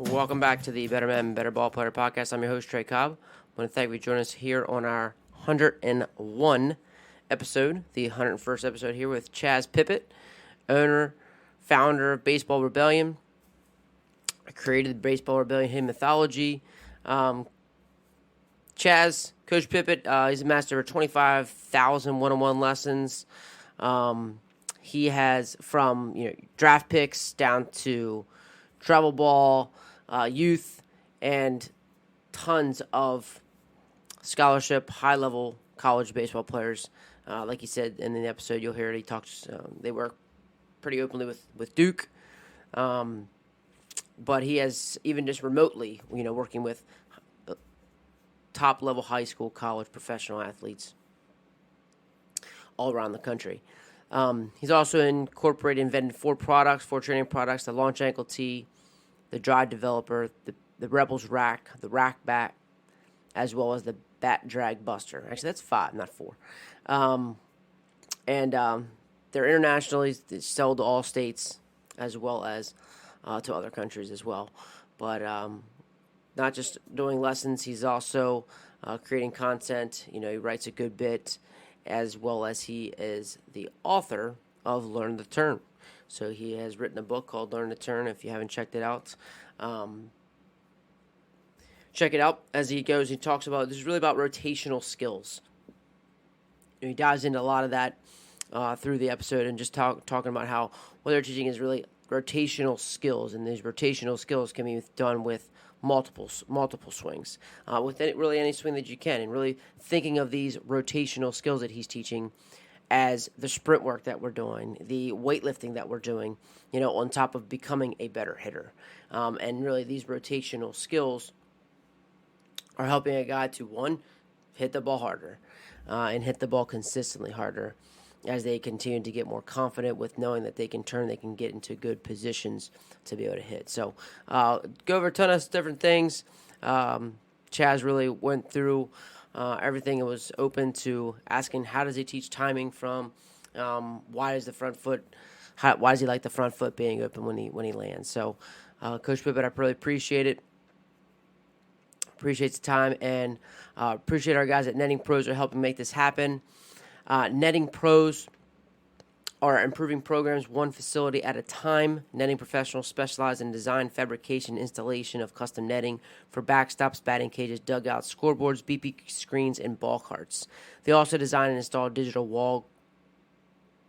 Welcome back to the Better Men, Better Ball Player podcast. I'm your host, Trey Cobb. I want to thank you for joining us here on our 101 episode, the 101st episode here with Chaz Pippitt, owner, founder of Baseball Rebellion. I created the Baseball Rebellion Hidden Mythology. Chaz, Coach Pippitt, he's a master of 25,000 one-on-one lessons. He has from draft picks down to travel ball, youth, and tons of scholarship, high-level college baseball players. Like he said in the episode, you'll hear it. He talks. They work pretty openly with Duke, but he has even just remotely, working with top-level high school, college, professional athletes all around the country. He's also invented four training products: the launch ankle tee, the drive developer, the Rebels rack, the rack bat, as well as the bat drag buster. Actually, that's 5, not 4. They're internationally sold to all states as well as to other countries as well. But not just doing lessons, he's also creating content. He writes a good bit, as well as he is the author of Learn the Turn. So he has written a book called Learn the Turn. If you haven't checked it out, check it out. As he goes, he talks about this is really about rotational skills. He dives into a lot of that through the episode, and just talking about how what they're teaching is really rotational skills, and these rotational skills can be done with multiple swings, with any swing that you can, and really thinking of these rotational skills that he's teaching as the sprint work that we're doing, the weightlifting that we're doing, on top of becoming a better hitter. And really these rotational skills are helping a guy to, one, hit the ball harder and hit the ball consistently harder as they continue to get more confident with knowing that they can get into good positions to be able to hit. So go over a ton of different things. Chaz really went through everything. It was open to asking how does he teach timing from, why does he like the front foot being open when he lands. So Coach Pippitt, I really appreciate it. Appreciate the time, and appreciate our guys at Netting Pros are helping make this happen. Netting Pros are improving programs one facility at a time. Netting professionals specialize in design, fabrication, installation of custom netting for backstops, batting cages, dugouts, scoreboards, BP screens, and ball carts. They also design and install digital wall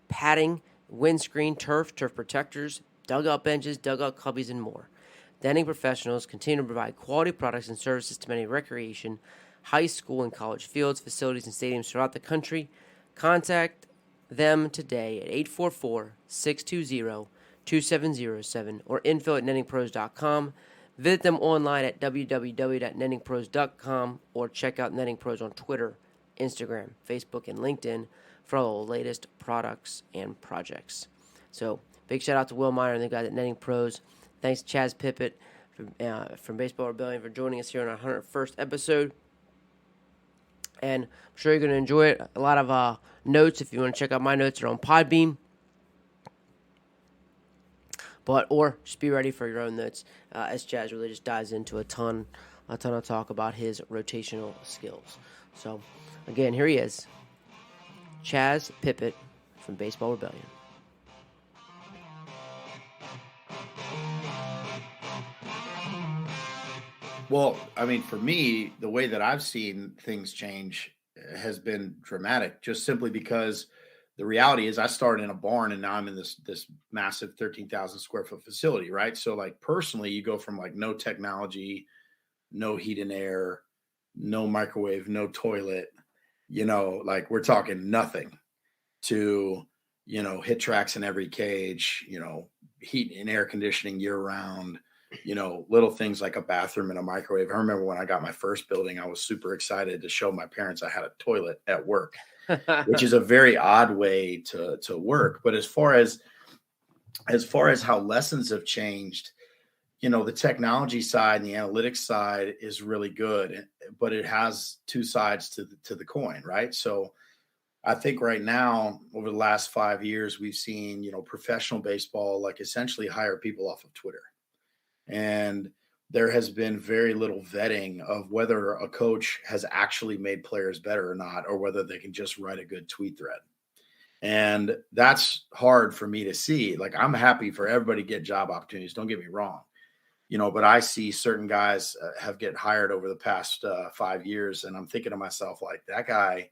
padding, windscreen, turf protectors, dugout benches, dugout cubbies, and more. Netting professionals continue to provide quality products and services to many recreation, high school, and college fields, facilities, and stadiums throughout the country. Contact them today at 844-620-2707 or info@nettingpros.com. Visit them online at www.nettingpros.com or check out Netting Pros on Twitter, Instagram, Facebook, and LinkedIn for all the latest products and projects. So big shout out to Will Meyer and the guys at Netting Pros. Thanks to Chaz Pippitt from Baseball Rebellion for joining us here on our 101st episode. And I'm sure you're going to enjoy it. A lot of notes. If you want to check out my notes, are on Podbean. Or just be ready for your own notes as Chaz really just dives into a ton of talk about his rotational skills. So, again, here he is, Chaz Pippitt from Baseball Rebellion. Well, I mean, for me, the way that I've seen things change has been dramatic, just simply because the reality is I started in a barn and now I'm in this massive 13,000 square foot facility, right? So like personally, you go from like no technology, no heat and air, no microwave, no toilet, like we're talking nothing, to, hit tracks in every cage, heat and air conditioning year round, little things like a bathroom and a microwave. I remember when I got my first building, I was super excited to show my parents I had a toilet at work, which is a very odd way to work. But as far as how lessons have changed, the technology side and the analytics side is really good, but it has two sides to the coin, right? So I think right now, over the last 5 years, we've seen, professional baseball, like essentially hire people off of Twitter. And there has been very little vetting of whether a coach has actually made players better or not, or whether they can just write a good tweet thread. And that's hard for me to see. Like, I'm happy for everybody to get job opportunities. Don't get me wrong, but I see certain guys have get hired over the past 5 years. And I'm thinking to myself, like, that guy,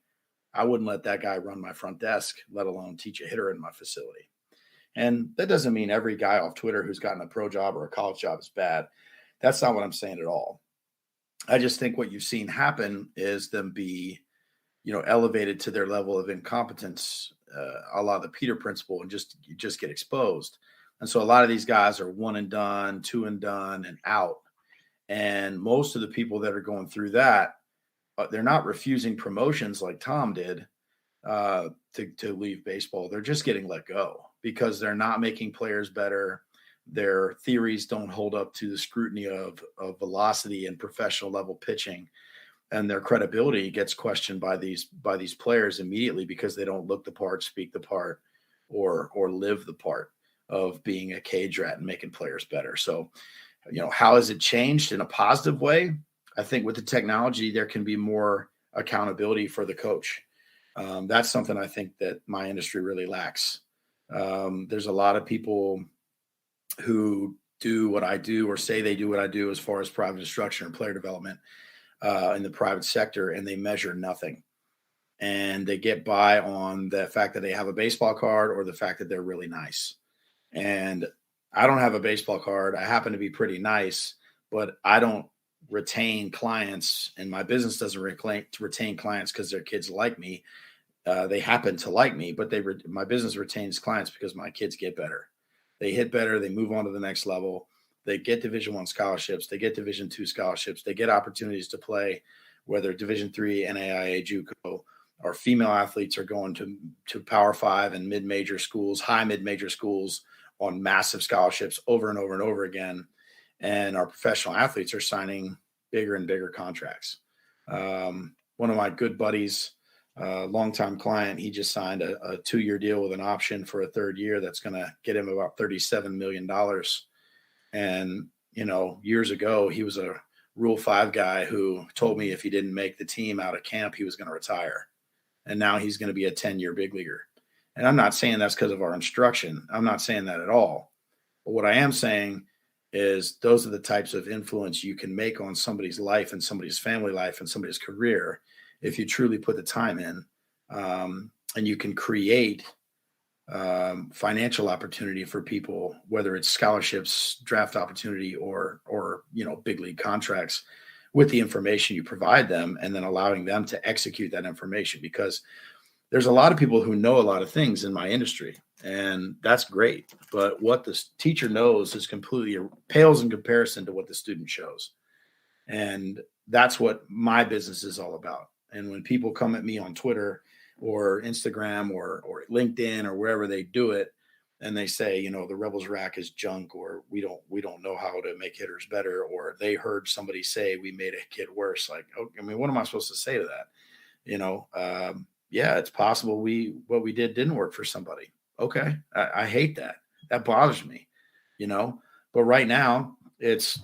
I wouldn't let that guy run my front desk, let alone teach a hitter in my facility. And that doesn't mean every guy off Twitter who's gotten a pro job or a college job is bad. That's not what I'm saying at all. I just think what you've seen happen is them be, elevated to their level of incompetence, a la the Peter principle, and you just get exposed. And so a lot of these guys are one and done, two and done, and out. And most of the people that are going through that, they're not refusing promotions like Tom did to leave baseball. They're just getting let go because they're not making players better. Their theories don't hold up to the scrutiny of velocity and professional level pitching, and their credibility gets questioned by these players immediately because they don't look the part, speak the part, or live the part of being a cage rat and making players better. So, how has it changed in a positive way? I think with the technology, there can be more accountability for the coach. That's something I think that my industry really lacks. There's a lot of people who do what I do or say they do what I do as far as private instruction or player development in the private sector, and they measure nothing. And they get by on the fact that they have a baseball card or the fact that they're really nice. And I don't have a baseball card. I happen to be pretty nice, but I don't retain clients, and my business doesn't retain clients because their kids like me. They happen to like me, but my business retains clients because my kids get better. They hit better. They move on to the next level. They get Division I scholarships. They get Division II scholarships. They get opportunities to play, whether Division III, NAIA, JUCO. Our female athletes are going to Power 5 and mid-major schools, high mid-major schools on massive scholarships over and over and over again. And our professional athletes are signing bigger and bigger contracts. One of my good buddies, longtime client, he just signed a 2-year deal with an option for a third year that's going to get him about $37 million. And, years ago, he was a Rule 5 guy who told me if he didn't make the team out of camp, he was going to retire. And now he's going to be a 10-year big leaguer. And I'm not saying that's because of our instruction. I'm not saying that at all. But what I am saying is those are the types of influence you can make on somebody's life and somebody's family life and somebody's career if you truly put the time in, and you can create financial opportunity for people, whether it's scholarships, draft opportunity, or big league contracts, with the information you provide them, and then allowing them to execute that information. Because there's a lot of people who know a lot of things in my industry, and that's great. But what the teacher knows is completely pales in comparison to what the student shows. And that's what my business is all about. And when people come at me on Twitter or Instagram or LinkedIn or wherever they do it, and they say, the Rebels rack is junk, or we don't know how to make hitters better, or they heard somebody say we made a kid worse. Like, what am I supposed to say to that? Yeah, it's possible what we didn't work for somebody. Okay. I hate that. That bothers me, but right now it's,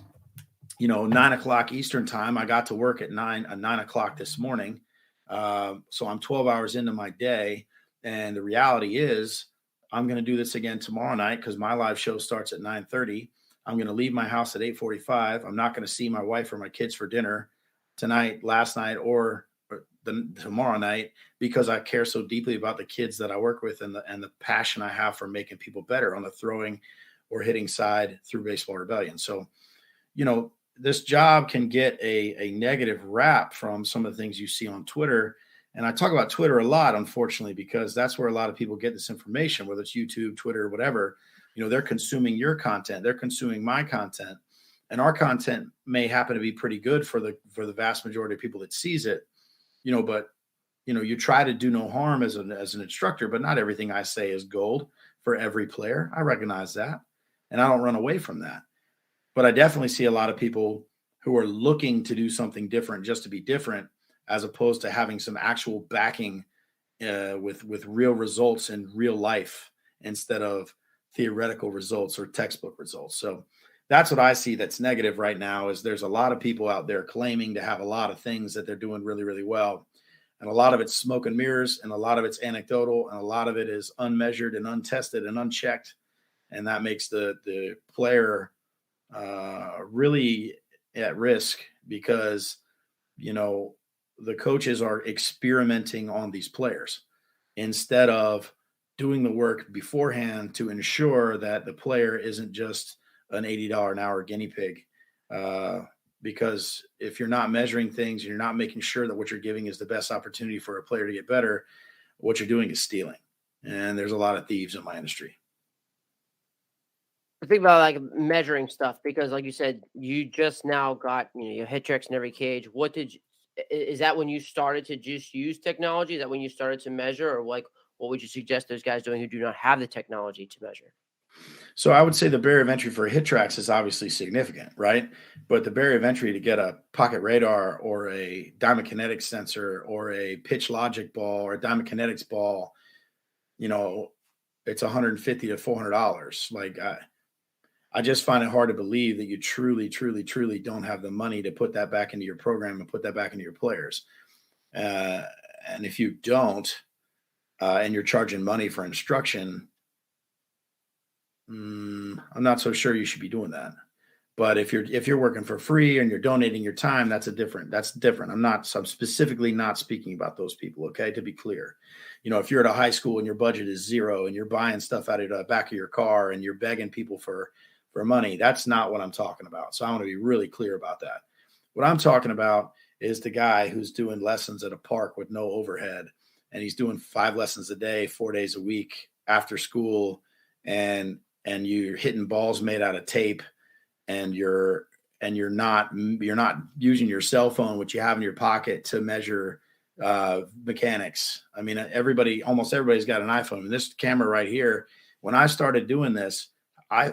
9:00 Eastern time. I got to work at 9:00 this morning. So I'm 12 hours into my day. And the reality is I'm going to do this again tomorrow night because my live show starts at 9:30. I'm going to leave my house at 8:45. I'm not going to see my wife or my kids for dinner tonight, last night, or tomorrow night, because I care so deeply about the kids that I work with and the passion I have for making people better on the throwing or hitting side through Baseball Rebellion. So, this job can get a negative rap from some of the things you see on Twitter. And I talk about Twitter a lot, unfortunately, because that's where a lot of people get this information, whether it's YouTube, Twitter, whatever. They're consuming your content. They're consuming my content. And our content may happen to be pretty good for the vast majority of people that sees it, but, you try to do no harm as an instructor, but not everything I say is gold for every player. I recognize that. And I don't run away from that. But I definitely see a lot of people who are looking to do something different just to be different, as opposed to having some actual backing with real results in real life instead of theoretical results or textbook results. So that's what I see that's negative right now is there's a lot of people out there claiming to have a lot of things that they're doing really, really well. And a lot of it's smoke and mirrors, and a lot of it's anecdotal, and a lot of it is unmeasured and untested and unchecked. And that makes the player really at risk because, you know, the coaches are experimenting on these players instead of doing the work beforehand to ensure that the player isn't just an $80 an hour guinea pig. Because if you're not measuring things, you're not making sure that what you're giving is the best opportunity for a player to get better, what you're doing is stealing. And there's a lot of thieves in my industry. I think about like measuring stuff because, like you said, you just now got your hit checks in every cage. What did you, is that when you started to just use technology? Is that when you started to measure, or like what would you suggest those guys doing who do not have the technology to measure? So I would say the barrier of entry for hit tracks is obviously significant, right? But the barrier of entry to get a pocket radar or a diamond kinetics sensor or a pitch logic ball or a diamond kinetics ball, you know, it's $150 to $400. Like I just find it hard to believe that you truly, truly, truly don't have the money to put that back into your program and put that back into your players. And if you don't, and you're charging money for instruction, I'm not so sure you should be doing that. But if you're working for free and you're donating your time, that's different. I'm specifically not speaking about those people. Okay. To be clear, if you're at a high school and your budget is zero and you're buying stuff out of the back of your car and you're begging people for money, that's not what I'm talking about. So I want to be really clear about that. What I'm talking about is the guy who's doing lessons at a park with no overhead, and he's doing 5 lessons a day, 4 days a week after school, and you're hitting balls made out of tape, and you're not using your cell phone, which you have in your pocket, to measure mechanics. I mean, almost everybody's got an iPhone. And this camera right here, when I started doing this,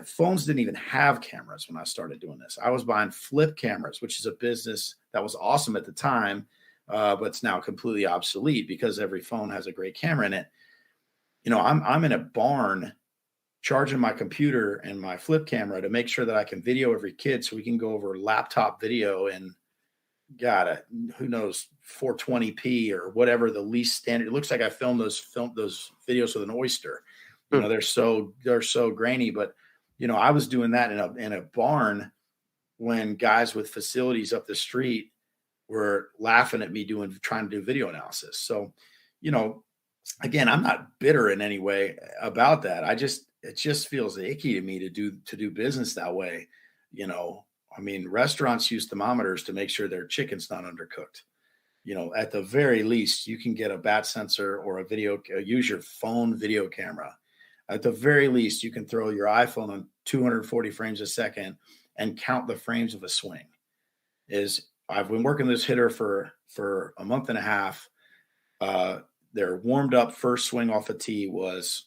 phones didn't even have cameras when I started doing this. I was buying flip cameras, which is a business that was awesome at the time, but it's now completely obsolete because every phone has a great camera in it. I'm in a barn charging my computer and my flip camera to make sure that I can video every kid so we can go over laptop video and who knows, 420p or whatever the least standard. It looks like I filmed those videos with an oyster. They're so grainy, but I was doing that in a barn when guys with facilities up the street were laughing at me trying to do video analysis. So, again, I'm not bitter in any way about that. It just feels icky to me to do business that way. I mean, restaurants use thermometers to make sure their chicken's not undercooked. At the very least, you can get a bat sensor or use your phone video camera. At the very least, you can throw your iPhone on 240 frames a second and count the frames of a swing. I've been working this hitter for a month and a half. Their warmed up first swing off a tee was,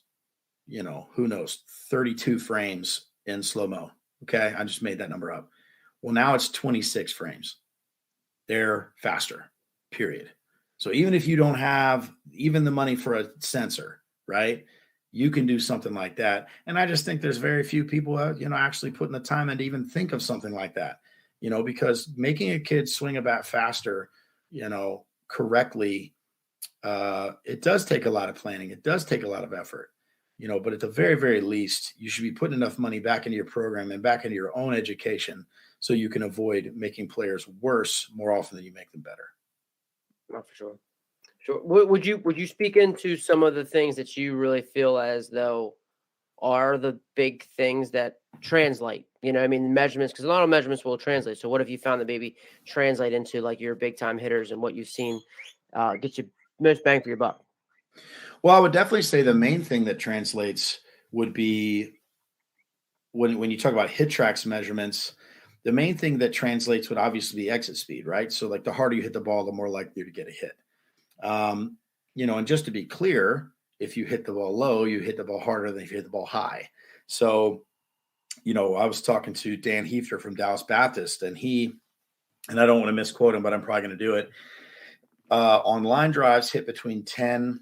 who knows, 32 frames in slow-mo. Okay. I just made that number up. Well, now it's 26 frames. They're faster, period. So even if you don't have even the money for a sensor, right, you can do something like that. And I just think there's very few people, actually putting the time in to even think of something like that, because making a kid swing a bat faster, correctly, it does take a lot of planning. It does take a lot of effort, but at the very, very least, you should be putting enough money back into your program and back into your own education so you can avoid making players worse more often than you make them better. Not for sure. Sure. Would you speak into some of the things that you really feel as though are the big things that translate? Measurements, because a lot of measurements will translate. So what have you found that maybe translate into like your big time hitters and what you've seen get you most bang for your buck? Well, I would definitely say the main thing that translates would be when you talk about hit tracks measurements, the main thing that translates would obviously be exit speed, right? So like the harder you hit the ball, the more likely to get a hit. And just to be clear, if you hit the ball low, you hit the ball harder than if you hit the ball high. So, I was talking to Dan Heifter from Dallas Baptist, and I don't want to misquote him, but I'm probably going to do it. On line drives hit between 10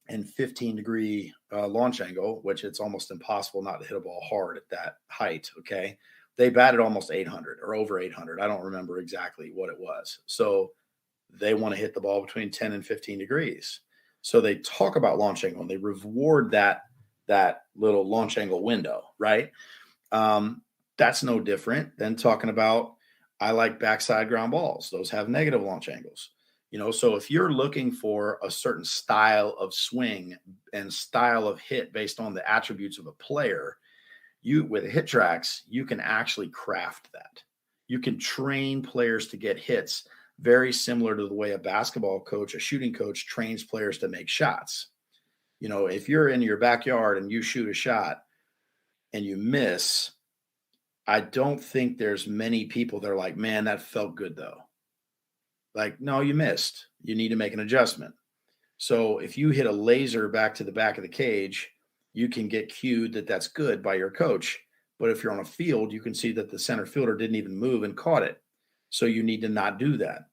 and 15 degree launch angle, which it's almost impossible not to hit a ball hard at that height. Okay. They batted almost 800 or over 800. I don't remember exactly what it was. So they want to hit the ball between 10 and 15 degrees. So they talk about launch angle and they reward that little launch angle window, right? That's no different than talking about I like backside ground balls. Those have negative launch angles. So if you're looking for a certain style of swing and style of hit based on the attributes of a player, with hit tracks, you can actually craft that. You can train players to get hits very similar to the way a basketball coach, a shooting coach trains players to make shots. If you're in your backyard and you shoot a shot and you miss, I don't think there's many people that are like, man, that felt good though. Like, no, you missed. You need to make an adjustment. So if you hit a laser back to the back of the cage, you can get cued that that's good by your coach. But if you're on a field, you can see that the center fielder didn't even move and caught it. So you need to not do that.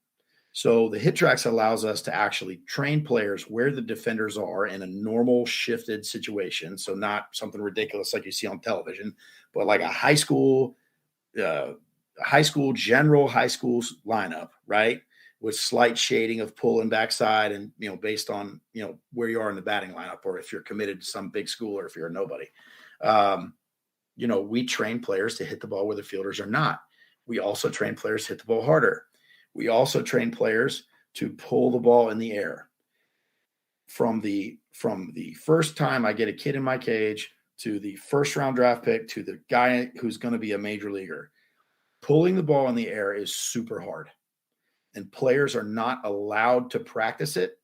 So the hit tracks allows us to actually train players where the defenders are in a normal shifted situation. So not something ridiculous like you see on television, but like a high school general high school lineup, right? With slight shading of pull and backside and, based on, where you are in the batting lineup, or if you're committed to some big school or if you're a nobody. We train players to hit the ball where the fielders are not. We also train players to hit the ball harder. We also train players to pull the ball in the air. From the first time I get a kid in my cage to the first round draft pick to the guy who's going to be a major leaguer, pulling the ball in the air is super hard. And players are not allowed to practice it.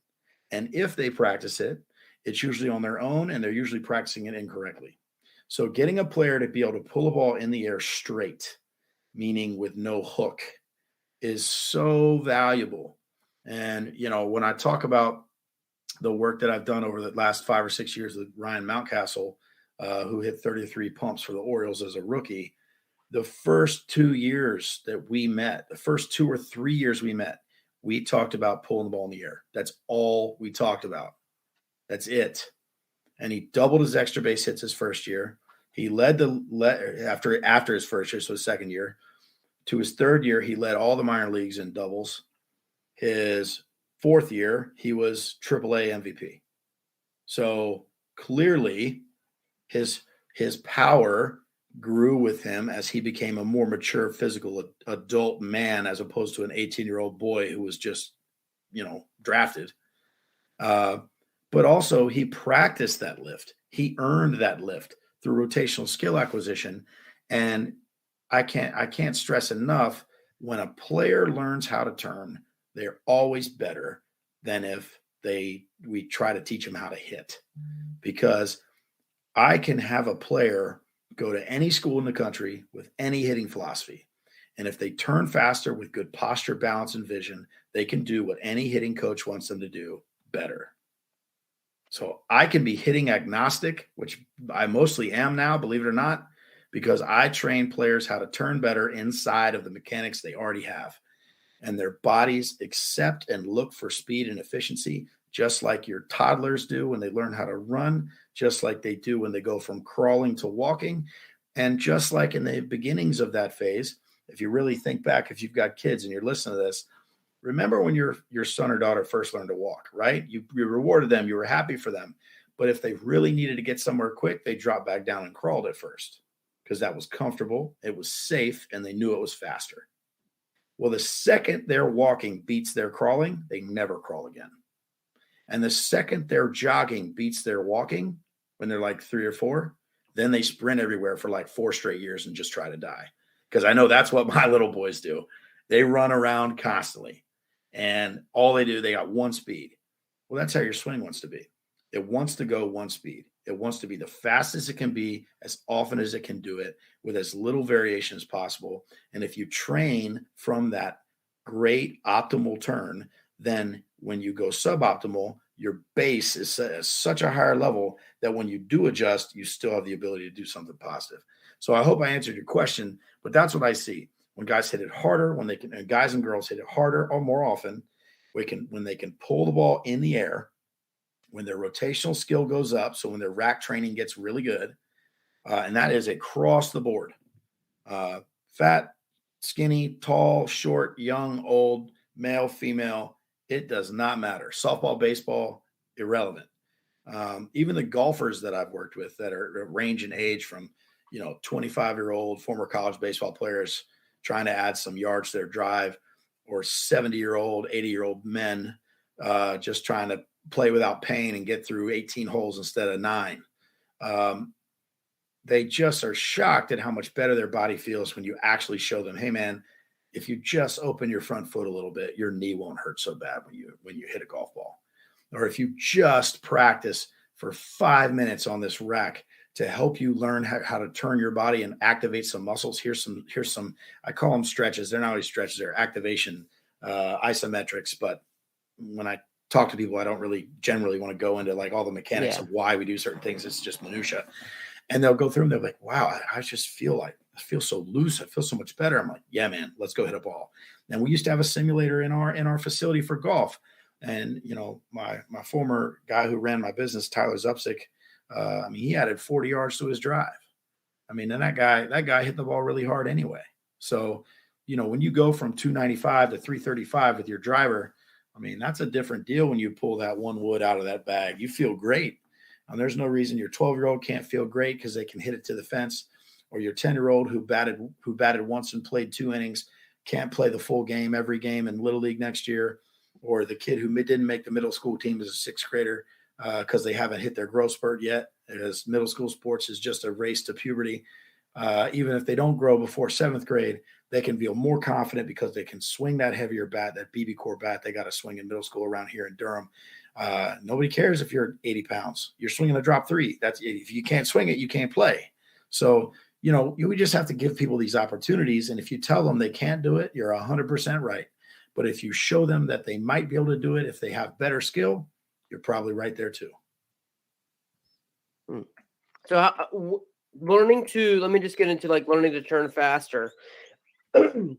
And if they practice it, it's usually on their own and they're usually practicing it incorrectly. So getting a player to be able to pull a ball in the air straight, meaning with no hook, is so valuable. And, when I talk about the work that I've done over the last 5 or 6 years with Ryan Mountcastle, who hit 33 pumps for the Orioles as a rookie, the first 2 years that we met, the first 2 or 3 years we met, we talked about pulling the ball in the air. That's all we talked about. That's it. And he doubled his extra base hits his first year. He led after his first year, so his second year. To his third year, he led all the minor leagues in doubles. His fourth year, he was AAA MVP. So clearly his power grew with him as he became a more mature physical adult man, as opposed to an 18-year-old boy who was just, drafted. But also he practiced that lift. He earned that lift through rotational skill acquisition. And I can't stress enough, when a player learns how to turn, they're always better than if we try to teach them how to hit. Because I can have a player go to any school in the country with any hitting philosophy, and if they turn faster with good posture, balance, and vision, they can do what any hitting coach wants them to do better. So I can be hitting agnostic, which I mostly am now, believe it or not, because I train players how to turn better inside of the mechanics they already have. And their bodies accept and look for speed and efficiency, just like your toddlers do when they learn how to run, just like they do when they go from crawling to walking. And just like in the beginnings of that phase, if you really think back, if you've got kids and you're listening to this, remember when your son or daughter first learned to walk, right? You rewarded them, you were happy for them. But if they really needed to get somewhere quick, they dropped back down and crawled at first because that was comfortable, it was safe, and they knew it was faster. Well, the second their walking beats their crawling, they never crawl again. And the second their jogging beats their walking, when they're like 3 or 4, then they sprint everywhere for like 4 straight years and just try to die. Because I know that's what my little boys do. They run around constantly. And all they do, they got one speed. Well, that's how your swing wants to be. It wants to go one speed. It wants to be the fastest it can be, as often as it can do it, with as little variation as possible. And if you train from that great optimal turn, then when you go suboptimal, your base is set at such a higher level that when you do adjust, you still have the ability to do something positive. So I hope I answered your question, but that's what I see. When guys hit it harder, when they can, and guys and girls hit it harder or more often, when they can pull the ball in the air, when their rotational skill goes up, so when their rack training gets really good, and that is across the board. Fat, skinny, tall, short, young, old, male, female, it does not matter. Softball, baseball, irrelevant. Even the golfers that I've worked with that are range in age from, 25-year-old former college baseball players trying to add some yards to their drive, or 70-year-old, 80-year-old men just trying to play without pain and get through 18 holes instead of 9. They just are shocked at how much better their body feels when you actually show them, hey man, if you just open your front foot a little bit, your knee won't hurt so bad when you hit a golf ball. Or if you just practice for 5 minutes on this rack to help you learn how to turn your body and activate some muscles. Here's some, I call them stretches. They're not really stretches, they're activation isometrics. But when I talk to people, I don't really generally want to go into like all the mechanics of why we do certain things. It's just minutia. And they'll go through and they're like, wow, I just feel so loose. I feel so much better. I'm like, yeah, man, let's go hit a ball. And we used to have a simulator in our facility for golf. And, my former guy who ran my business, Tyler Zupsik, he added 40 yards to his drive. And that guy hit the ball really hard anyway. So, when you go from 295 to 335 with your driver, that's a different deal when you pull that one wood out of that bag. You feel great. And there's no reason your 12-year-old can't feel great because they can hit it to the fence, or your 10-year-old who batted once and played 2 innings can't play the full game every game in Little League next year, or the kid who didn't make the middle school team as a 6th grader because they haven't hit their growth spurt yet, as middle school sports is just a race to puberty. Even if they don't grow before 7th grade, they can feel more confident because they can swing that heavier bat, that BB core bat they got to swing in middle school around here in Durham. Nobody cares if you're 80 pounds. You're swinging a drop 3. That's if you can't swing it, you can't play. So, we just have to give people these opportunities. And if you tell them they can't do it, you're 100% right. But if you show them that they might be able to do it, if they have better skill, you're probably right there too. So let me just get into like learning to turn faster. Like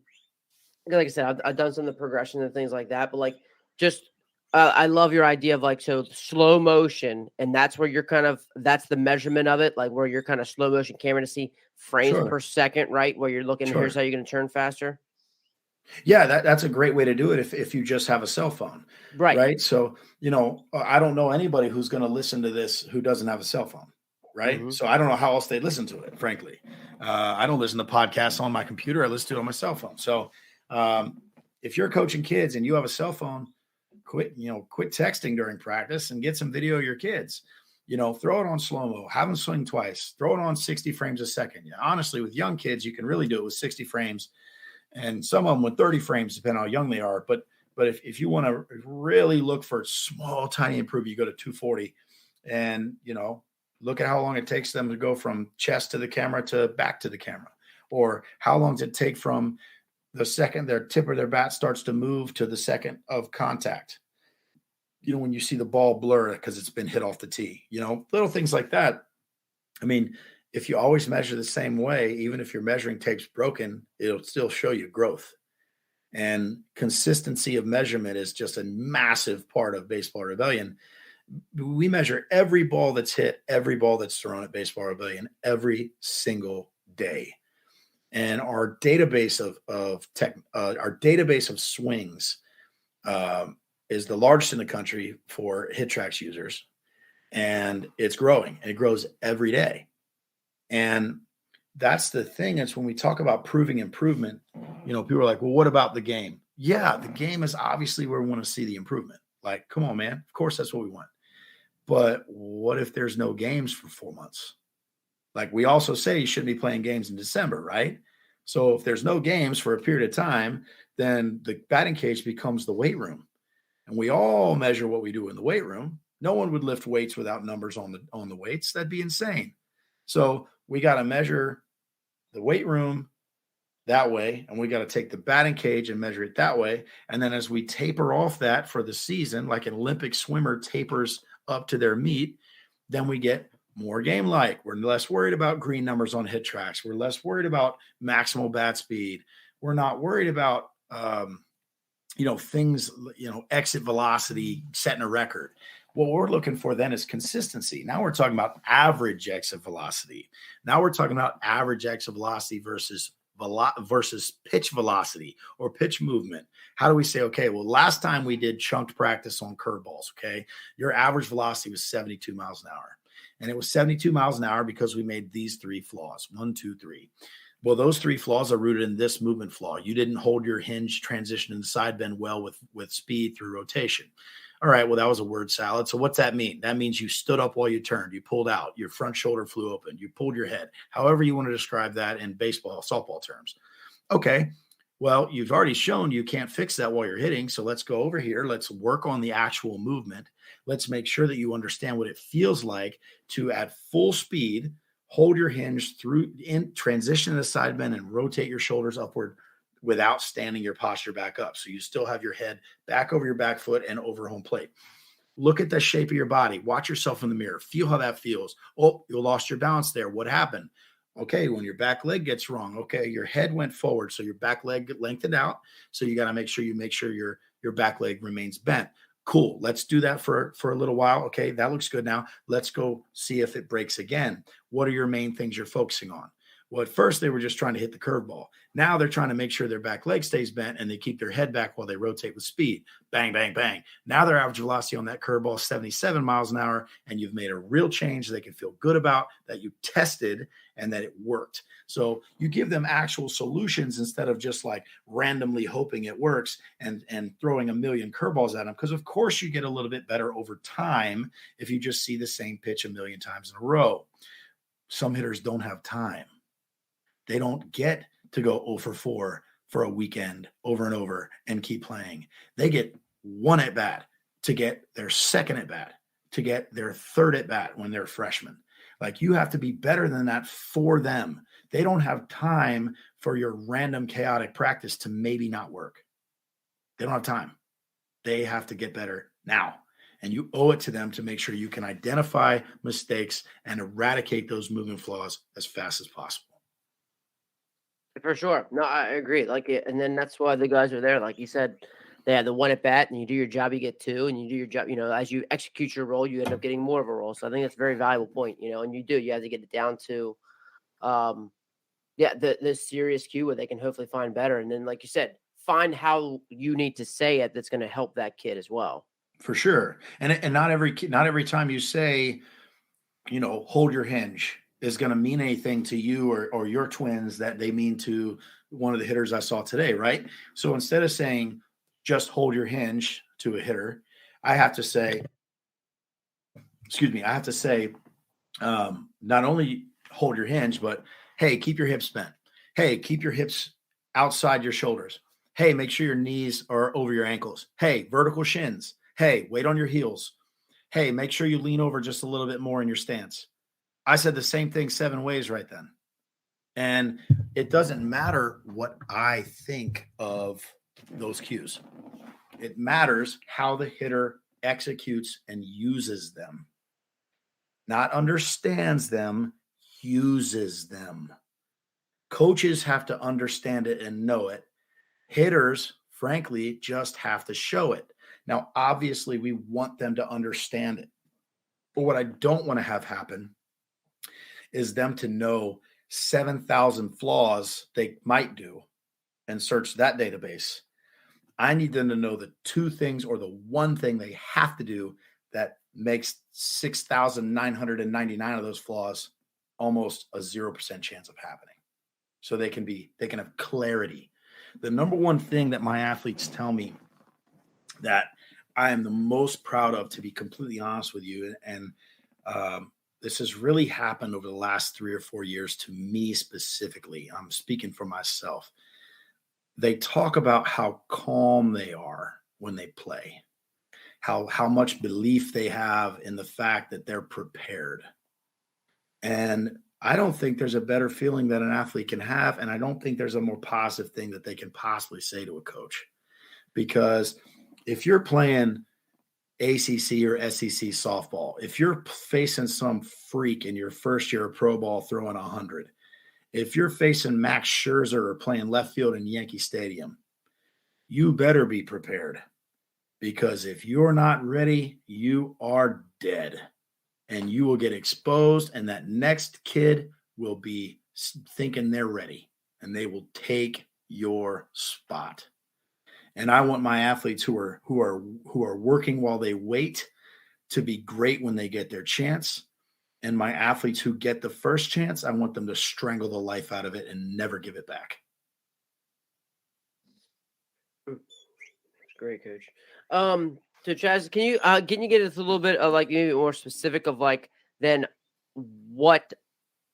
I said, I've done some of the progression and things like that, but like just I love your idea of like, so slow motion, and that's where that's the measurement of it, like where you're kind of slow motion camera to see frames per second, right? Where you're looking, here's how you're going to turn faster. Yeah, that's a great way to do it if you just have a cell phone. Right. So, I don't know anybody who's going to listen to this who doesn't have a cell phone. Right. Mm-hmm. So I don't know how else they listen to it, frankly. I don't listen to podcasts on my computer. I listen to it on my cell phone. So if you're coaching kids and you have a cell phone, quit texting during practice and get some video of your kids. Throw it on slow-mo, have them swing twice, throw it on 60 frames a second. Yeah, honestly, with young kids, you can really do it with 60 frames. And some of them with 30 frames, depending on how young they are. But if you want to really look for small, tiny improvement, you go to 240 and, look at how long it takes them to go from chest to the camera to back to the camera, or how long does it take from the second their tip of their bat starts to move to the second of contact. When you see the ball blur because it's been hit off the tee, little things like that. If you always measure the same way, even if your measuring tape's broken, it'll still show you growth. And consistency of measurement is just a massive part of Baseball Rebellion. We measure every ball that's hit, every ball that's thrown at Baseball Rebellion every single day. And our database of swings is the largest in the country for HitTrax users, and it's growing, and it grows every day. And that's the thing. It's when we talk about proving improvement, people are like, well, what about the game? Yeah, the game is obviously where we want to see the improvement. Like, come on, man. Of course, that's what we want. But what if there's no games for 4 months? Like, we also say you shouldn't be playing games in December, right? So if there's no games for a period of time, then the batting cage becomes the weight room. And we all measure what we do in the weight room. No one would lift weights without numbers on the weights. That'd be insane. So we got to measure the weight room that way, and we got to take the batting cage and measure it that way. And then as we taper off that for the season, like an Olympic swimmer tapers up to their meet, then we get more game-like. We're less worried about green numbers on HitTrax. We're less worried about maximal bat speed. We're not worried about things, exit velocity, setting a record. What we're looking for then is consistency. Now we're talking about average exit velocity. Now we're talking about average exit velocity versus versus pitch velocity or pitch movement? How do we say, okay, well, last time we did chunked practice on curveballs, okay, your average velocity was 72 miles an hour. And it was 72 miles an hour because we made these 3 flaws, 1, 2, 3. Well, those 3 flaws are rooted in this movement flaw. You didn't hold your hinge transition and side bend well with speed through rotation. All right, well, that was a word salad. So what's that mean? That means you stood up while you turned, you pulled out, your front shoulder flew open, you pulled your head, however you want to describe that in baseball, softball terms. Okay, well, you've already shown you can't fix that while you're hitting. So let's go over here. Let's work on the actual movement. Let's make sure that you understand what it feels like to, at full speed, hold your hinge through in transition to the side bend and rotate your shoulders upward without standing your posture back up. So you still have your head back over your back foot and over home plate. Look at the shape of your body. Watch yourself in the mirror. Feel how that feels. Oh, you lost your balance there. What happened? Okay, when your back leg gets wrong, okay, your head went forward, so your back leg lengthened out. So you got to make sure your back leg remains bent. Cool. Let's do that for a little while. Okay, that looks good now. Let's go see if it breaks again. What are your main things you're focusing on? Well, at first they were just trying to hit the curveball. Now they're trying to make sure their back leg stays bent and they keep their head back while they rotate with speed. Bang, bang, bang. Now their average velocity on that curveball is 77 miles an hour, and you've made a real change they can feel good about, that you tested and that it worked. So you give them actual solutions instead of just like randomly hoping it works and throwing a million curveballs at them. Because of course you get a little bit better over time if you just see the same pitch a million times in a row. Some hitters don't have time. They don't get to go 0 for 4 for a weekend over and over and keep playing. They get 1 at bat to get their 2nd at bat, to get their 3rd at bat when they're freshmen. Like, you have to be better than that for them. They don't have time for your random chaotic practice to maybe not work. They don't have time. They have to get better now. And you owe it to them to make sure you can identify mistakes and eradicate those movement flaws as fast as possible. For sure. No, I agree. Like, and then that's why the guys are there. Like you said, they have the 1 at bat, and you do your job, you get 2, and you do your job. As you execute your role, you end up getting more of a role. So I think that's a very valuable point. And you have to get it down to, the serious cue where they can hopefully find better. And then, like you said, find how you need to say it that's going to help that kid as well. For sure. And not every time you say, hold your hinge is going to mean anything to you or your twins that they mean to one of the hitters I saw today, right? So instead of saying just hold your hinge to a hitter, I have to say, not only hold your hinge, but hey, keep your hips bent. Hey, keep your hips outside your shoulders. Hey, make sure your knees are over your ankles. Hey, vertical shins. Hey, weight on your heels. Hey, make sure you lean over just a little bit more in your stance. I said the same thing 7 ways right then. And it doesn't matter what I think of those cues. It matters how the hitter executes and uses them. Not understands them, uses them. Coaches have to understand it and know it. Hitters, frankly, just have to show it. Now, obviously, we want them to understand it. But what I don't want to have happen is them to know 7,000 flaws they might do and search that database. I need them to know the 2 things or the 1 thing they have to do that makes 6,999 of those flaws almost a 0% chance of happening. So they can have clarity. The number 1 thing that my athletes tell me that I am the most proud of, to be completely honest with you, and this has really happened over the last 3 or 4 years to me specifically. I'm speaking for myself. They talk about how calm they are when they play, how much belief they have in the fact that they're prepared. And I don't think there's a better feeling that an athlete can have, and I don't think there's a more positive thing that they can possibly say to a coach. Because if you're playing ACC or SEC softball, if you're facing some freak in your first year of pro ball throwing 100, if you're facing Max Scherzer or playing left field in Yankee Stadium, you better be prepared, because if you're not ready, you are dead and you will get exposed, and that next kid will be thinking they're ready. and they will take your spot. And I want my athletes who are working while they wait to be great when they get their chance. And my athletes who get the first chance, I want them to strangle the life out of it and never give it back. Great, Coach. So Chaz, can you get us a little bit of like maybe more specific of like then what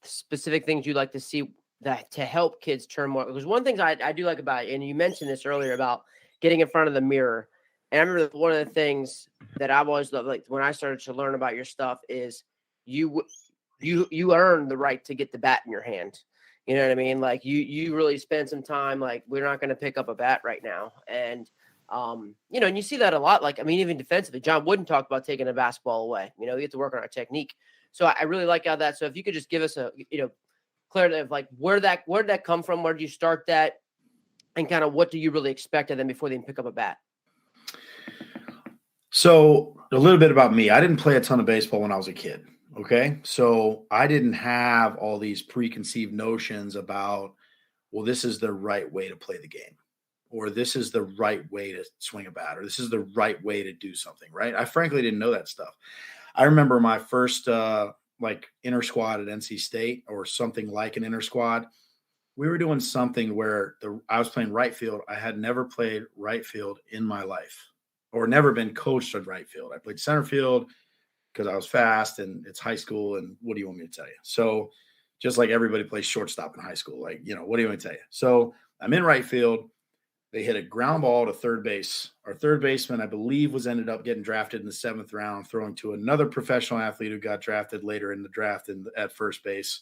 specific things you'd like to see that to help kids turn more? Because one thing I do like about it, and you mentioned this earlier about getting in front of the mirror. And I remember one of the things that I've always loved, like when I started to learn about your stuff, is you earn the right to get the bat in your hand. You know what I mean? Like you really spend some time. Like we're not going to pick up a bat right now, and and you see that a lot. Like I mean, even defensively, John Wooden talked about taking a basketball away. You know, we get to work on our technique. So I really like how that. So if you could just give us a clarity of like where did that come from? Where did you start that? And kind of what do you really expect of them before they even pick up a bat? So a little bit about me. I didn't play a ton of baseball when I was a kid. Okay. So I didn't have all these preconceived notions about, well, this is the right way to play the game, or this is the right way to swing a bat, or this is the right way to do something, right? I frankly didn't know that stuff. I remember my first like inter squad at NC State, or something like an inter squad. We were doing something where I was playing right field. I had never played right field in my life, or never been coached at right field. I played center field because I was fast and it's high school. And what do you want me to tell you? So just like everybody plays shortstop in high school, like, what do you want me to tell you? So I'm in right field. They hit a ground ball to third base. Our third baseman, I believe, ended up getting drafted in the 7th round, throwing to another professional athlete who got drafted later in the draft at first base.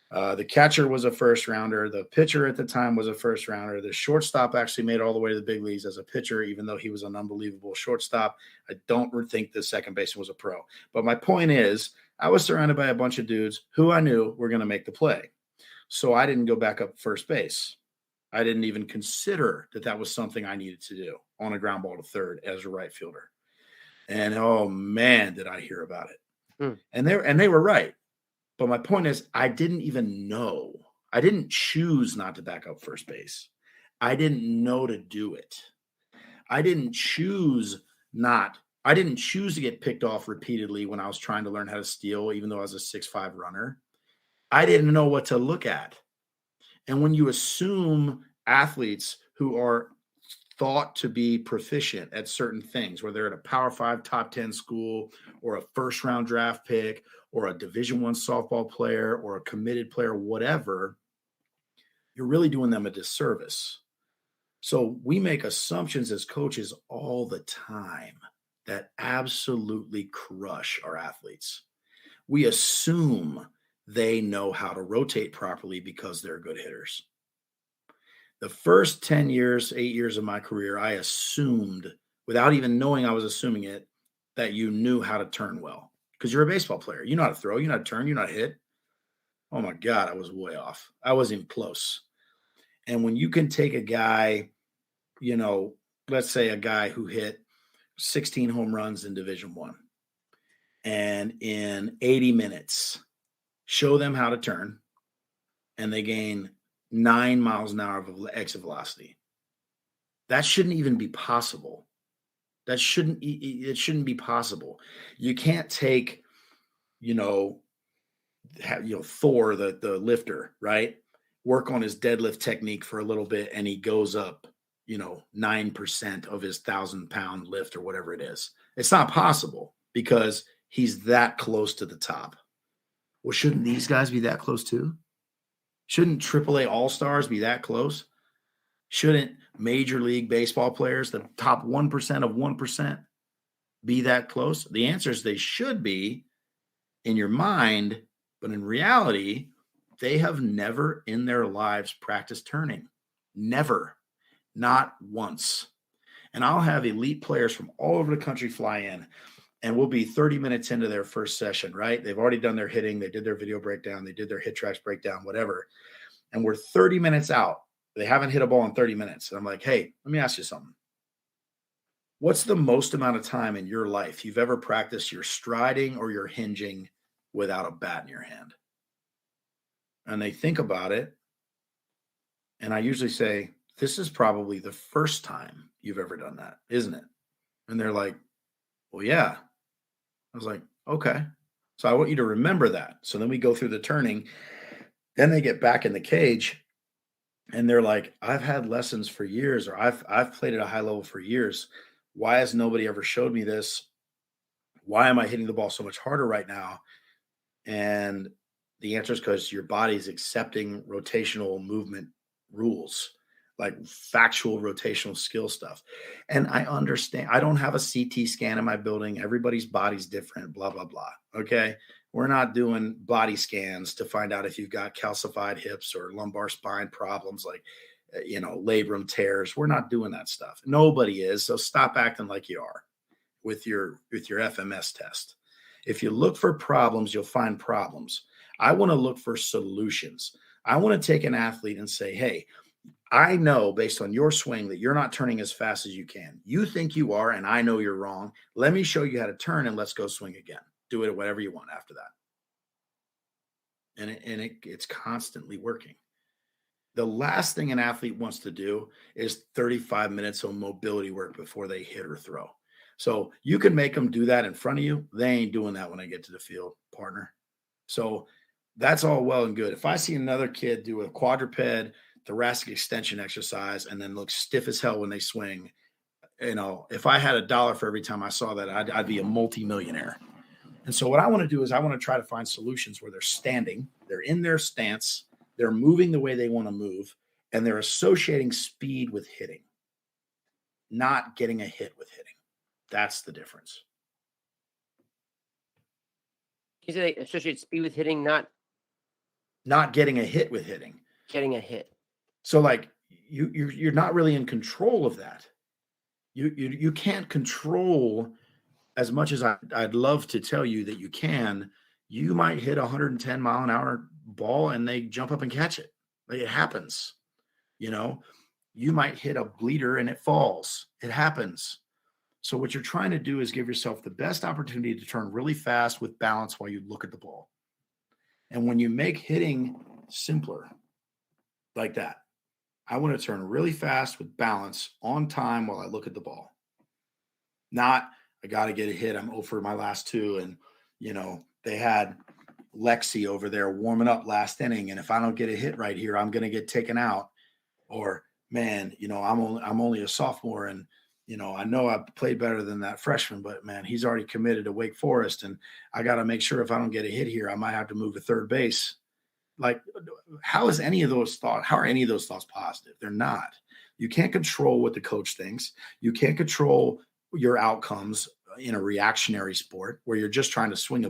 The catcher was a first rounder. The pitcher at the time was a first rounder. The shortstop actually made it all the way to the big leagues as a pitcher, even though he was an unbelievable shortstop. I don't think the second baseman was a pro. But my point is, I was surrounded by a bunch of dudes who I knew were going to make the play. So I didn't go back up first base. I didn't even consider that was something I needed to do on a ground ball to third as a right fielder. And oh man, did I hear about it. And they were right. But my point is, I didn't even know. I didn't choose not to back up first base. I didn't know to do it. I didn't choose to get picked off repeatedly when I was trying to learn how to steal, even though I was a 6'5" runner. I didn't know what to look at. And when you assume athletes who are thought to be proficient at certain things, whether they're at a Power 5 top 10 school, or a first round draft pick, or a Division I softball player, or a committed player, whatever, you're really doing them a disservice. So we make assumptions as coaches all the time that absolutely crush our athletes. We assume they know how to rotate properly because they're good hitters. The first 10 years, 8 years of my career, I assumed, without even knowing I was assuming it, that you knew how to turn well. Because you're a baseball player. You know how to throw, you know how to turn, you know how to hit. Oh my God, I was way off. I wasn't even close. And when you can take a guy, let's say a guy who hit 16 home runs in Division I, and in 80 minutes, show them how to turn, and they gain 9 miles an hour of exit velocity. That shouldn't even be possible. It shouldn't be possible. You can't take, Thor, the lifter, right? Work on his deadlift technique for a little bit, and he goes up, 9% of his 1,000-pound lift or whatever it is. It's not possible because he's that close to the top. Well, shouldn't these guys be that close too? Shouldn't AAA All-Stars be that close? Shouldn't Major League Baseball players, the top 1% of 1%, be that close? The answer is they should be in your mind, but in reality, they have never in their lives practiced turning. Never. Not once. And I'll have elite players from all over the country fly in, and we'll be 30 minutes into their first session, right? They've already done their hitting. They did their video breakdown. They did their hit tracks breakdown, whatever. And we're 30 minutes out. They haven't hit a ball in 30 minutes. And I'm like, hey, let me ask you something. What's the most amount of time in your life you've ever practiced your striding or your hinging without a bat in your hand? And they think about it. And I usually say, this is probably the first time you've ever done that, isn't it? And they're like, well, yeah. I was like, okay. So I want you to remember that. So then we go through the turning. Then they get back in the cage and they're like, I've had lessons for years, or I've played at a high level for years. Why has nobody ever showed me this? Why am I hitting the ball so much harder right now? And the answer is because your body's accepting rotational movement rules, like factual rotational skill stuff. And I understand, I don't have a CT scan in my building. Everybody's body's different, blah, blah, blah. Okay. We're not doing body scans to find out if you've got calcified hips or lumbar spine problems like, labrum tears. We're not doing that stuff. Nobody is. So stop acting like you are with your FMS test. If you look for problems, you'll find problems. I want to look for solutions. I want to take an athlete and say, hey, I know based on your swing that you're not turning as fast as you can. You think you are, and I know you're wrong. Let me show you how to turn, and let's go swing again. Do it whatever you want after that. And it's constantly working. The last thing an athlete wants to do is 35 minutes of mobility work before they hit or throw. So you can make them do that in front of you. They ain't doing that when I get to the field, partner. So that's all well and good. If I see another kid do a quadruped thoracic extension exercise and then look stiff as hell when they swing, if I had $1 for every time I saw that, I'd be a multimillionaire. And so what I want to do is I want to try to find solutions where they're standing, they're in their stance, they're moving the way they want to move, and they're associating speed with hitting, not getting a hit with hitting. That's the difference. You say they associate speed with hitting, not getting a hit with hitting. Getting a hit. So like you're not really in control of that. You can't control as much as I'd love to tell you that you can. You might hit a 110 mile an hour ball and they jump up and catch it. Like it happens. You might hit a bleeder and it falls. It happens. So what you're trying to do is give yourself the best opportunity to turn really fast with balance while you look at the ball. And when you make hitting simpler like that, I want to turn really fast with balance on time while I look at the ball. Not, I got to get a hit. I'm 0 for my last 2. And, they had Lexi over there warming up last inning. And if I don't get a hit right here, I'm going to get taken out. Or, man, I'm only a sophomore and, I know I played better than that freshman, but man, he's already committed to Wake Forest. And I got to make sure if I don't get a hit here, I might have to move to third base. Like, how are any of those thoughts positive? They're not. You can't control what the coach thinks. You can't control your outcomes in a reactionary sport where you're just trying to swing a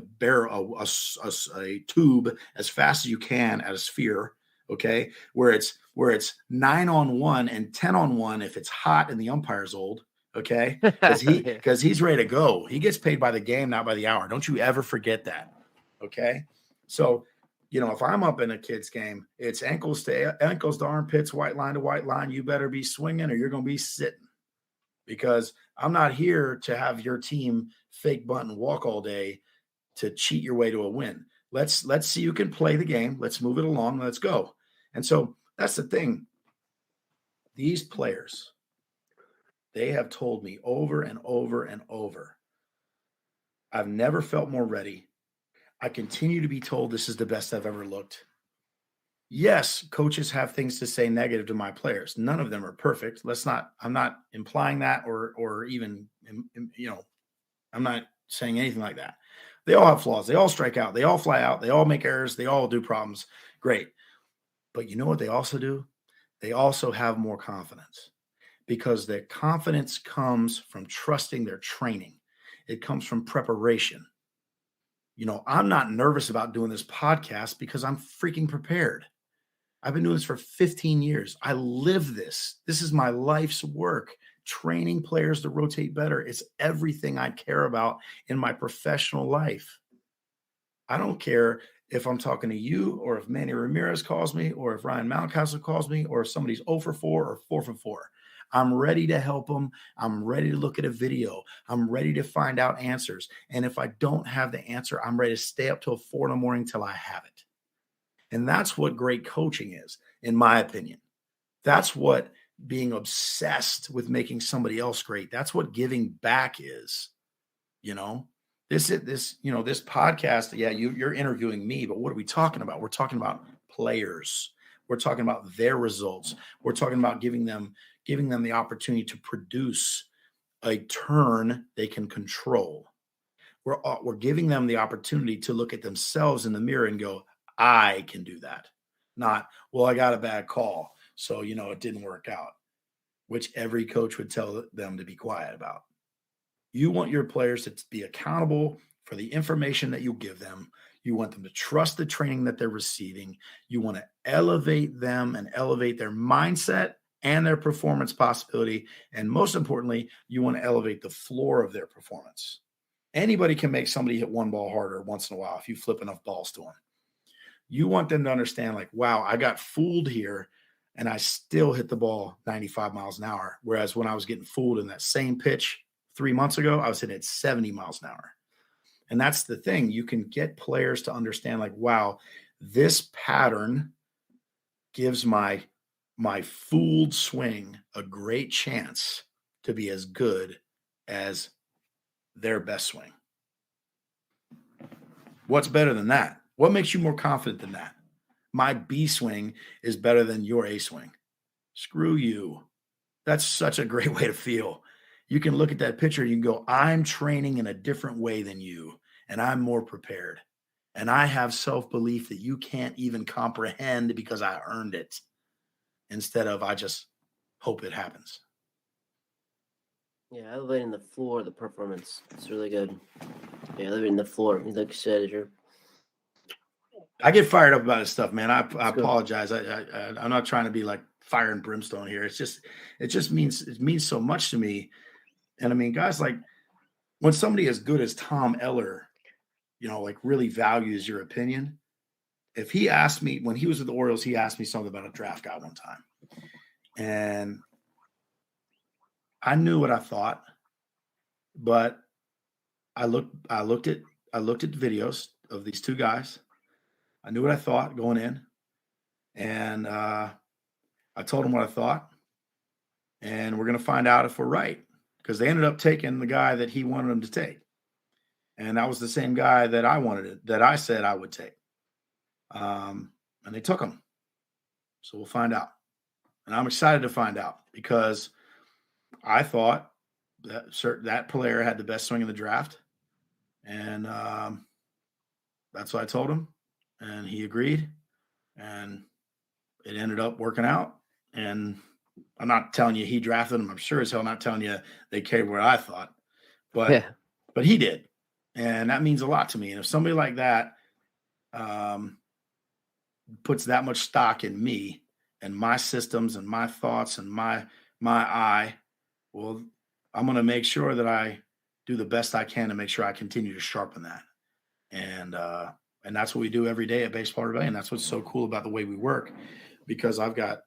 tube as fast as you can at a sphere. Okay. Where it's 9-on-1 and 10-on-1 if it's hot and the umpire's old. Okay. Because he's ready to go. He gets paid by the game, not by the hour. Don't you ever forget that. Okay. So, if I'm up in a kid's game, it's ankles to armpits, white line to white line. You better be swinging or you're going to be sitting, because I'm not here to have your team fake bunt and walk all day to cheat your way to a win. Let's see who can play the game. Let's move it along. Let's go. And so that's the thing. These players, they have told me over and over and over, I've never felt more ready. I continue to be told this is the best I've ever looked. Yes, coaches have things to say negative to my players. None of them are perfect. I'm not implying that or even, I'm not saying anything like that. They all have flaws. They all strike out. They all fly out. They all make errors. They all do problems. Great. But you know what they also do? They also have more confidence, because their confidence comes from trusting their training. It comes from preparation. I'm not nervous about doing this podcast because I'm freaking prepared. I've been doing this for 15 years. I live this. This is my life's work. Training players to rotate better. It's everything I care about in my professional life. I don't care if I'm talking to you or if Manny Ramirez calls me or if Ryan Mountcastle calls me or if somebody's 0 for 4 or 4 for 4. I'm ready to help them. I'm ready to look at a video. I'm ready to find out answers. And if I don't have the answer, I'm ready to stay up till 4 a.m. till I have it. And that's what great coaching is, in my opinion. That's what being obsessed with making somebody else great. That's what giving back is. You know, this podcast. Yeah, you're interviewing me, but what are we talking about? We're talking about players. We're talking about their results. We're talking about giving them the opportunity to produce a turn they can control. We're giving them the opportunity to look at themselves in the mirror and go, I can do that. Not, well, I got a bad call, so it didn't work out, which every coach would tell them to be quiet about. You want your players to be accountable for the information that you give them. You want them to trust the training that they're receiving. You want to elevate them and elevate their mindset and their performance possibility. And most importantly, you want to elevate the floor of their performance. Anybody can make somebody hit one ball harder once in a while if you flip enough balls to them. You want them to understand, like, wow, I got fooled here and I still hit the ball 95 miles an hour. Whereas when I was getting fooled in that same pitch 3 months ago, I was hitting at 70 miles an hour. And that's the thing. You can get players to understand, like, wow, this pattern gives my fooled swing a great chance to be as good as their best swing. What's better than that? What makes you more confident than that? My B swing is better than your A swing. Screw you. That's such a great way to feel. You can look at that picture and you can go, I'm training in a different way than you, and I'm more prepared. And I have self-belief that you can't even comprehend because I earned it, instead of I just hope it happens. Yeah, elevating the floor, the performance. It's really good. Yeah, elevating the floor. Like you said, I get fired up about this stuff, man. I apologize. I'm not trying to be like fire and brimstone here. It just means so much to me. And I mean, guys, like, when somebody as good as Tom Eller, like, really values your opinion. If he asked me, when he was with the Orioles, he asked me something about a draft guy one time. And I knew what I thought, but I looked at videos of these two guys. I knew what I thought going in, and I told him what I thought, and we're going to find out if we're right, because they ended up taking the guy that he wanted them to take, and that was the same guy that I said I would take, and they took him. So we'll find out, and I'm excited to find out, because I thought that player had the best swing in the draft, and that's what I told him, and he agreed, and it ended up working out. And I'm not telling you he drafted him. I'm sure as hell not telling you they cared what I thought, but he did, and that means a lot to me. And if somebody like that puts that much stock in me and my systems and my thoughts and my eye, well, I'm going to make sure that I do the best I can to make sure I continue to sharpen that. And that's what we do every day at Baseball Rebellion. That's what's so cool about the way we work, because I've got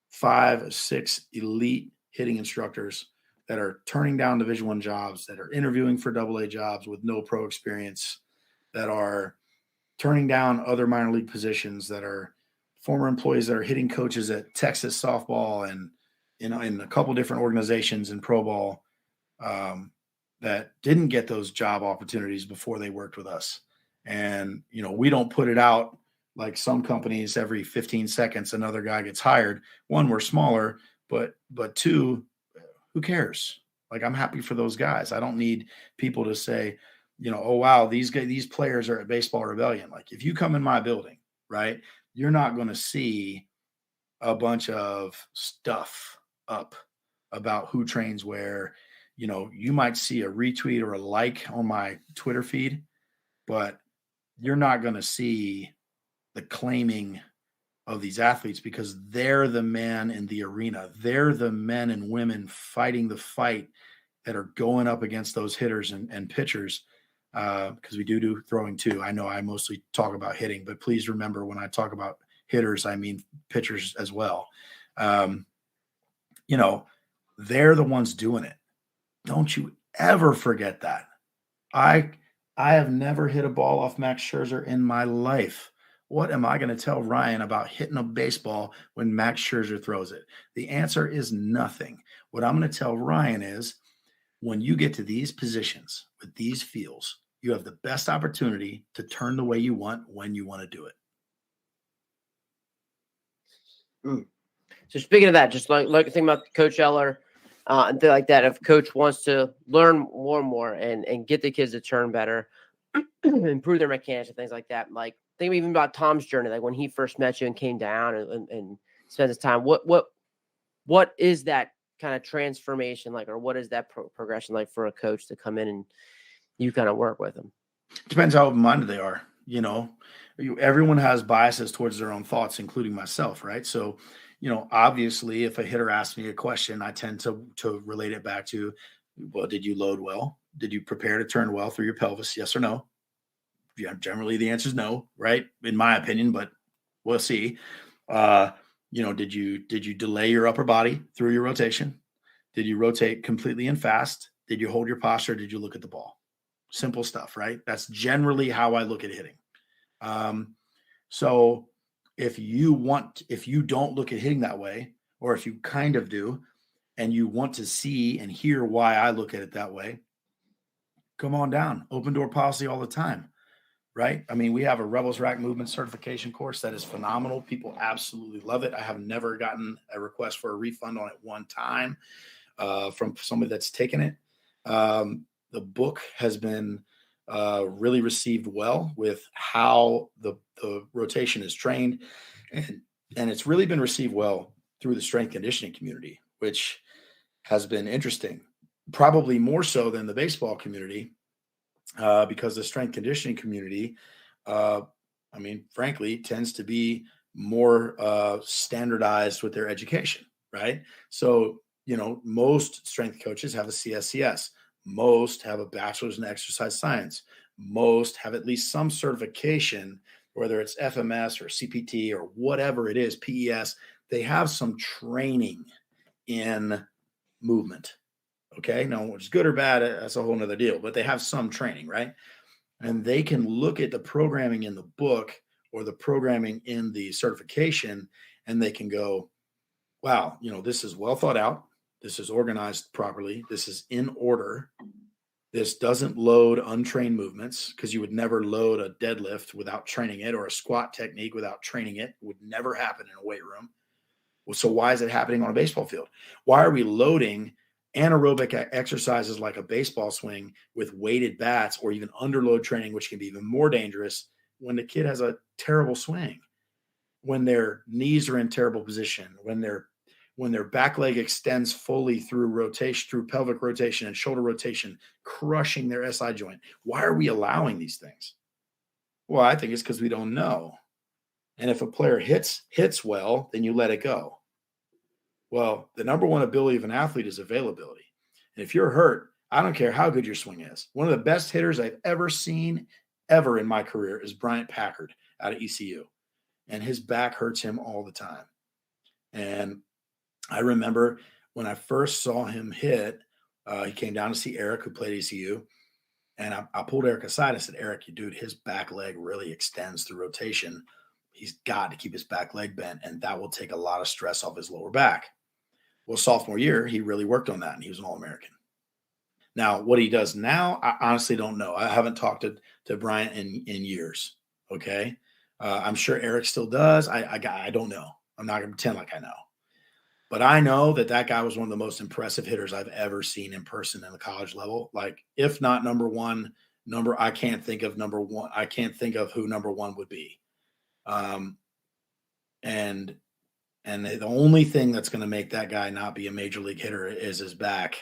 5 or 6 elite hitting instructors that are turning down Division I jobs, that are interviewing for AA jobs with no pro experience, that are turning down other minor league positions, that are former employees that are hitting coaches at Texas softball and in a couple different organizations in pro ball, that didn't get those job opportunities before they worked with us. And, we don't put it out like some companies every 15 seconds, another guy gets hired. One, we're smaller, but 2, who cares? Like, I'm happy for those guys. I don't need people to say, oh, wow, these players are at Baseball Rebellion. Like, if you come in my building, right, you're not going to see a bunch of stuff up about who trains where. You might see a retweet or a like on my Twitter feed, but you're not going to see the claiming of these athletes, because they're the men in the arena. They're the men and women fighting the fight that are going up against those hitters and pitchers, because we do throwing too. I know I mostly talk about hitting, but please remember, when I talk about hitters, I mean pitchers as well. They're the ones doing it. Don't you ever forget that. I have never hit a ball off Max Scherzer in my life. What am I going to tell Ryan about hitting a baseball when Max Scherzer throws it? The answer is nothing. What I'm going to tell Ryan is when you get to these positions with these feels, you have the best opportunity to turn the way you want when you want to do it. So speaking of that, just like think about Coach Eller and things like that. If Coach wants to learn more and get the kids to turn better, improve their mechanics and things like that, like think even about Tom's journey, like when he first met you and came down and spent his time. What is that kind of transformation like, or what is that progression like for a coach to come in and you kind of work with them? Depends how open-minded they are. Everyone has biases towards their own thoughts, including myself, right? So, obviously, if a hitter asks me a question, I tend to relate it back to, well, did you load well? Did you prepare to turn well through your pelvis? Yes or no? Yeah, generally the answer is no, right? In my opinion, but we'll see. Did you delay your upper body through your rotation? Did you rotate completely and fast? Did you hold your posture? Did you look at the ball? Simple stuff, right? That's generally how I look at hitting. So if you don't look at hitting that way, or if you kind of do, and you want to see and hear why I look at it that way, come on down. Open door policy all the time, right? I mean, we have a Rebels Rack movement certification course that is phenomenal. People absolutely love it. I have never gotten a request for a refund on it one time from somebody that's taken it. The book has been really received well with how the rotation is trained. And it's really been received well through the strength conditioning community, which has been interesting, probably more so than the baseball community, because the strength conditioning community, frankly, tends to be more standardized with their education, right? So, most strength coaches have a CSCS. Most have a bachelor's in exercise science. Most have at least some certification, whether it's FMS or CPT or whatever it is, PES. They have some training in movement. Okay. Now, what's good or bad, that's a whole nother deal, but they have some training, right? And they can look at the programming in the book or the programming in the certification, and they can go, wow, this is well thought out. This is organized properly. This is in order. This doesn't load untrained movements, because you would never load a deadlift without training it, or a squat technique without training it. It would never happen in a weight room. Well, so why is it happening on a baseball field? Why are we loading anaerobic exercises like a baseball swing with weighted bats, or even underload training, which can be even more dangerous, when the kid has a terrible swing, when their knees are in terrible position, when their back leg extends fully through rotation, through pelvic rotation and shoulder rotation, crushing their SI joint? Why are we allowing these things? Well, I think it's because we don't know. And if a player hits well, then you let it go. Well, the number one ability of an athlete is availability. And if you're hurt, I don't care how good your swing is. One of the best hitters I've ever seen in my career is Bryant Packard out of ECU. And his back hurts him all the time. And I remember when I first saw him hit, he came down to see Eric, who played ECU. And I pulled Eric aside. I said, Eric, dude, his back leg really extends through rotation. He's got to keep his back leg bent, and that will take a lot of stress off his lower back. Well, sophomore year, he really worked on that, and he was an All-American. Now, what he does now, I honestly don't know. I haven't talked to Bryant in years, okay? I'm sure Eric still does. I don't know. I'm not going to pretend like I know. But I know that guy was one of the most impressive hitters I've ever seen in person in the college level. Like, if not number one, I can't think of number one. I can't think of who number one would be. And the only thing that's going to make that guy not be a major league hitter is his back.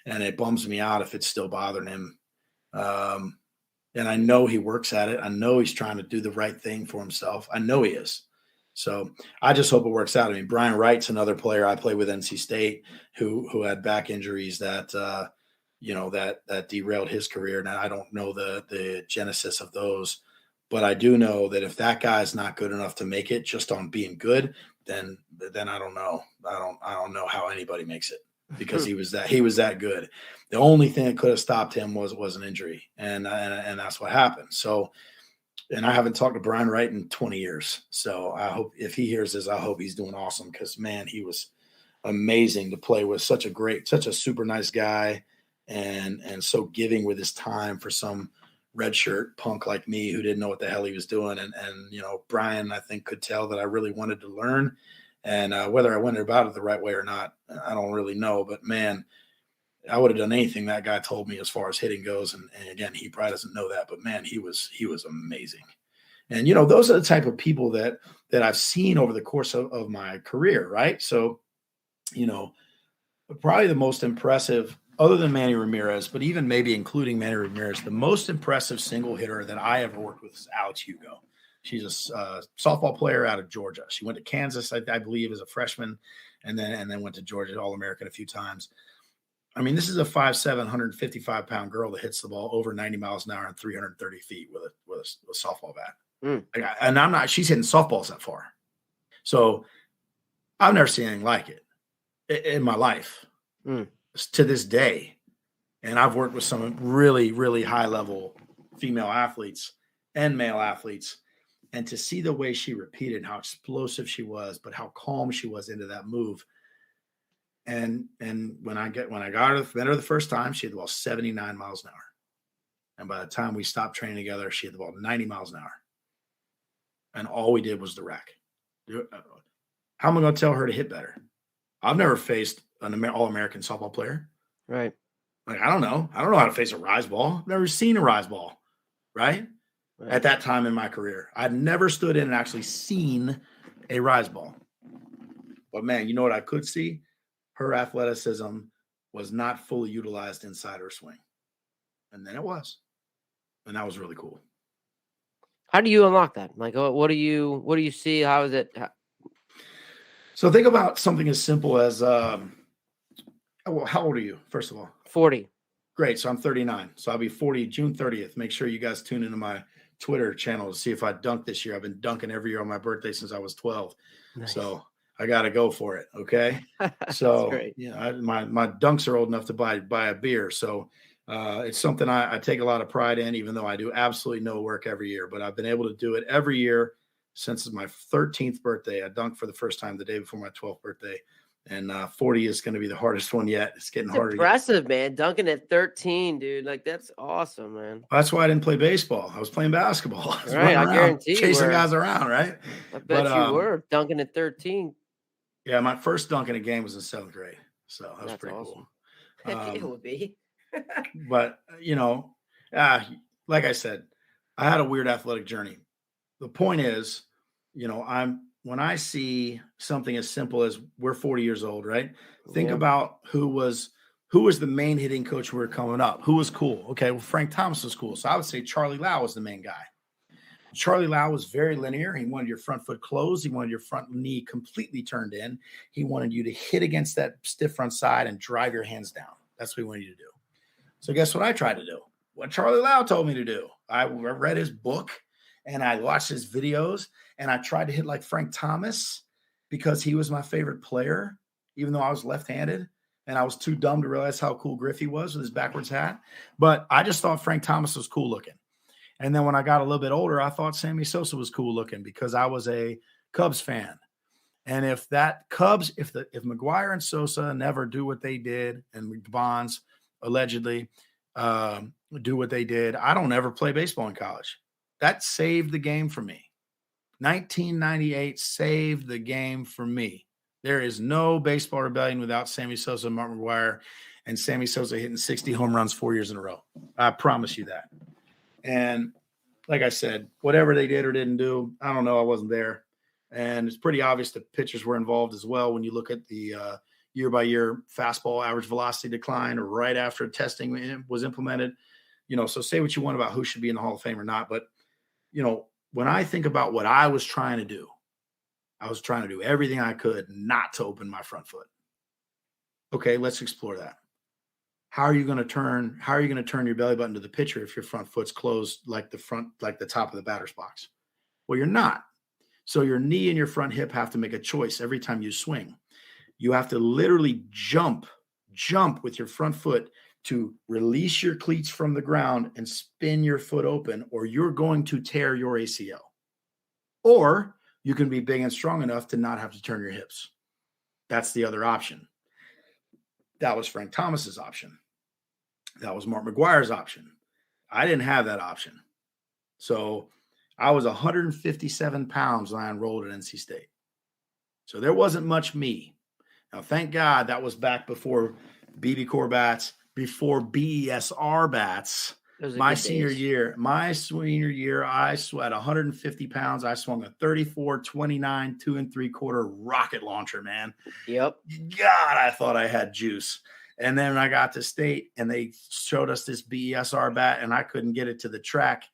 And it bums me out if it's still bothering him. And I know he works at it. I know he's trying to do the right thing for himself. I know he is. So I just hope it works out. I mean, Brian Wright's another player I played with NC State who had back injuries that derailed his career. Now, I don't know the genesis of those, but I do know that if that guy's not good enough to make it just on being good, then I don't know. I don't know how anybody makes it, because he was that good. The only thing that could have stopped him was an injury, and that's what happened. So And I haven't talked to Brian Wright in 20 years. So I hope if he hears this, I hope he's doing awesome because, man, he was amazing to play with. Such a super nice guy and so giving with his time for some red shirt punk like me who didn't know what the hell he was doing. And Brian, I think, could tell that I really wanted to learn. And whether I went about it the right way or not, I don't really know. But, man, I would have done anything that guy told me as far as hitting goes. And again, he probably doesn't know that, but man, he was amazing. And, those are the type of people that I've seen over the course of my career. Right. So, probably the most impressive other than Manny Ramirez, but even maybe including Manny Ramirez, the most impressive single hitter that I ever worked with is Alex Hugo. She's a softball player out of Georgia. She went to Kansas, I believe, as a freshman, and then went to Georgia, All-American a few times. I mean, this is a 5'7", 155-pound girl that hits the ball over 90 miles an hour and 330 feet with a softball bat. And she's hitting softballs that far. So I've never seen anything like it in my life to this day. And I've worked with some really, really high-level female athletes and male athletes. And to see the way she repeated how explosive she was, but how calm she was into that move. And when I met her the first time, she had the ball 79 miles an hour. And by the time we stopped training together, she had the ball 90 miles an hour. And all we did was the rack. How am I going to tell her to hit better? I've never faced an All-American softball player. Right. Like, I don't know. I don't know how to face a rise ball. I've never seen a rise ball. Right? At that time in my career, I'd never stood in and actually seen a rise ball. But, man, you know what I could see? Her athleticism was not fully utilized inside her swing. And then it was. And that was really cool. How do you unlock that? Like, what do you see? How is it? So think about something as simple as, how old are you, first of all? 40. Great. So I'm 39. So I'll be 40 June 30th. Make sure you guys tune into my Twitter channel to see if I dunk this year. I've been dunking every year on my birthday since I was 12. Nice. So I got to go for it. Okay. So my dunks are old enough to buy a beer. So it's something I take a lot of pride in, even though I do absolutely no work every year, but I've been able to do it every year since my 13th birthday. I dunked for the first time the day before my 12th birthday. And 40 is going to be the hardest one yet. It's getting harder. Impressive, man. Dunking at 13, dude. Like, that's awesome, man. That's why I didn't play baseball. I was playing basketball. Right, I guarantee you chasing guys around, right? I bet you were dunking at 13. Yeah, my first dunk in a game was in 7th grade. So that's pretty awesome. Cool. It would be. But, like I said, I had a weird athletic journey. The point is, when I see something as simple as we're 40 years old, right? Think about who was the main hitting coach when we were coming up. Who was cool? Okay, well, Frank Thomas was cool. So I would say Charlie Lau was the main guy. Charlie Lau was very linear. He wanted your front foot closed. He wanted your front knee completely turned in. He wanted you to hit against that stiff front side and drive your hands down. That's what he wanted you to do. So guess what I tried to do? What Charlie Lau told me to do. I read his book and I watched his videos and I tried to hit like Frank Thomas because he was my favorite player, even though I was left-handed and I was too dumb to realize how cool Griffey was with his backwards hat. But I just thought Frank Thomas was cool looking. And then when I got a little bit older, I thought Sammy Sosa was cool looking because I was a Cubs fan. And if McGuire and Sosa never do what they did and Bonds allegedly do what they did, I don't ever play baseball in college. That saved the game for me. 1998 saved the game for me. There is no baseball rebellion without Sammy Sosa and Mark McGuire and Sammy Sosa hitting 60 home runs 4 years in a row. I promise you that. And like I said, whatever they did or didn't do, I don't know. I wasn't there. And it's pretty obvious that pitchers were involved as well when you look at the year-by-year fastball average velocity decline right after testing was implemented. So say what you want about who should be in the Hall of Fame or not. But, when I think about what I was trying to do, I was trying to do everything I could not to open my front foot. Okay, let's explore that. How are you going to turn your belly button to the pitcher if your front foot's closed like the top of the batter's box? Well, you're not. So your knee and your front hip have to make a choice every time you swing. You have to literally jump with your front foot to release your cleats from the ground and spin your foot open, or you're going to tear your ACL. Or you can be big and strong enough to not have to turn your hips. That's the other option. That was Frank Thomas's option. That was Mark McGuire's option. I didn't have that option. So I was 157 pounds when I enrolled at NC State. So there wasn't much me. Now, thank God that was back before BB Core bats, before BESR bats. My senior year, I at 150 pounds, I swung a 34, 29, 2 3/4 rocket launcher, man. Yep. God, I thought I had juice. And then I got to state and they showed us this BESR bat and I couldn't get it to the track.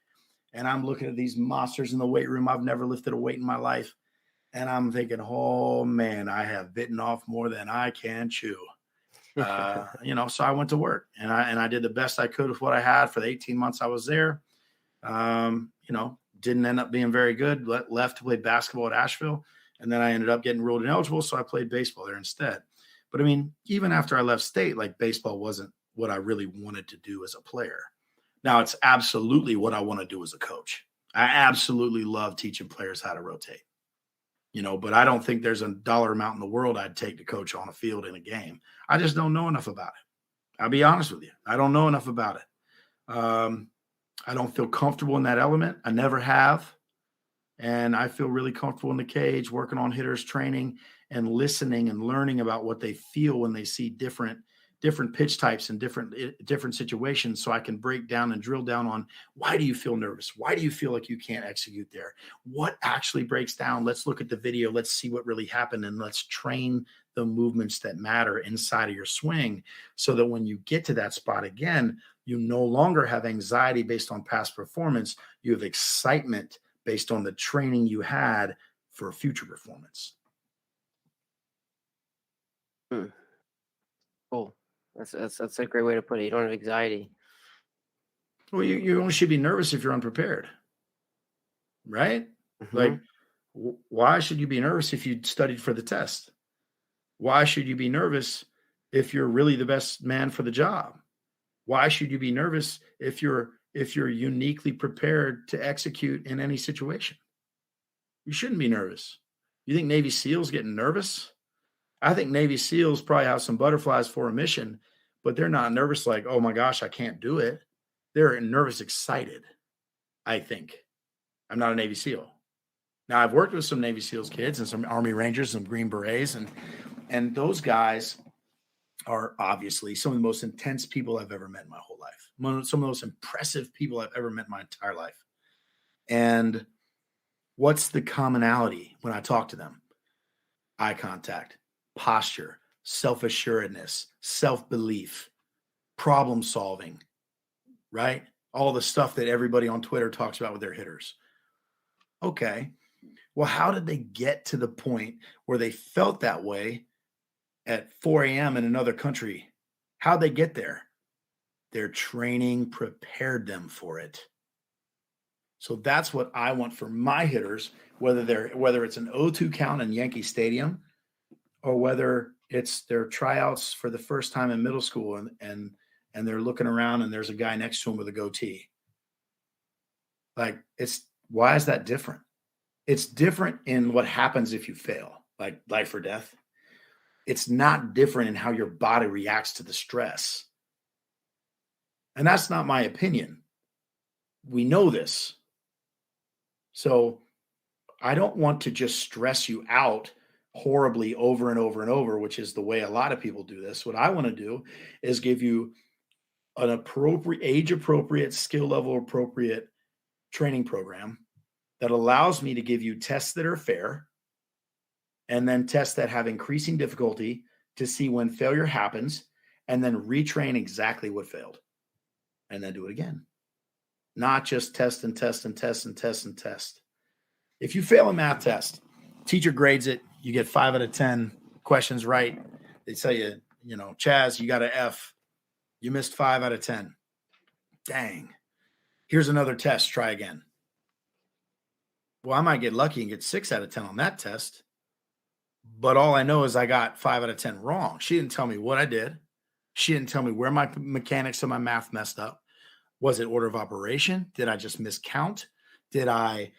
And I'm looking at these monsters in the weight room. I've never lifted a weight in my life. And I'm thinking, oh man, I have bitten off more than I can chew. So I went to work and I did the best I could with what I had for the 18 months I was there. Didn't end up being very good. Left to play basketball at Asheville. And then I ended up getting ruled ineligible. So I played baseball there instead. But I mean, even after I left state, like baseball wasn't what I really wanted to do as a player. Now it's absolutely what I want to do as a coach. I absolutely love teaching players how to rotate. But I don't think there's a dollar amount in the world I'd take to coach on a field in a game. I just don't know enough about it. I'll be honest with you. I don't know enough about it. I don't feel comfortable in that element. I never have. And I feel really comfortable in the cage, working on hitters training and listening and learning about what they feel when they see different pitch types and different situations, so I can break down and drill down on why do you feel nervous? Why do you feel like you can't execute there? What actually breaks down? Let's look at the video. Let's see what really happened, and let's train the movements that matter inside of your swing so that when you get to that spot again, you no longer have anxiety based on past performance. You have excitement based on the training you had for future performance. Cool. That's a great way to put it. You don't have anxiety. Well, you only should be nervous if you're unprepared, right? Mm-hmm. Like, why should you be nervous if you studied for the test? Why should you be nervous if you're really the best man for the job? Why should you be nervous if you're uniquely prepared to execute in any situation? You shouldn't be nervous. You think Navy SEALs getting nervous? I think Navy SEALs probably have some butterflies for a mission, but they're not nervous like, oh my gosh, I can't do it. They're nervous, excited, I think. I'm not a Navy SEAL. Now, I've worked with some Navy SEALs kids and some Army Rangers, some Green Berets, and those guys are obviously some of the most intense people I've ever met in my whole life. Some of the most impressive people I've ever met in my entire life. And what's the commonality when I talk to them? Eye contact, posture, self-assuredness, self-belief, problem solving, right? All the stuff that everybody on Twitter talks about with their hitters. Okay. Well, how did they get to the point where they felt that way at 4 a.m. in another country? How'd they get there? Their training prepared them for it. So that's what I want for my hitters, whether it's an 0-2 count in Yankee Stadium or whether it's their tryouts for the first time in middle school and they're looking around and there's a guy next to him with a goatee. Like, why is that different? It's different in what happens if you fail, like life or death. It's not different in how your body reacts to the stress. And that's not my opinion. We know this. So I don't want to just stress you out horribly over and over and over, which is the way a lot of people do this. What I want to do is give you an appropriate, age-appropriate, skill-level appropriate training program that allows me to give you tests that are fair and then tests that have increasing difficulty to see when failure happens and then retrain exactly what failed and then do it again. Not just test and test and test and test and test. If you fail a math test, teacher grades it, you get 5 out of 10 questions right. They tell you, Chaz, you got an F. You missed 5 out of 10. Dang. Here's another test. Try again. Well, I might get lucky and get 6 out of 10 on that test. But all I know is I got 5 out of 10 wrong. She didn't tell me what I did. She didn't tell me where my mechanics of my math messed up. Was it order of operation? Did I just miscount? Did I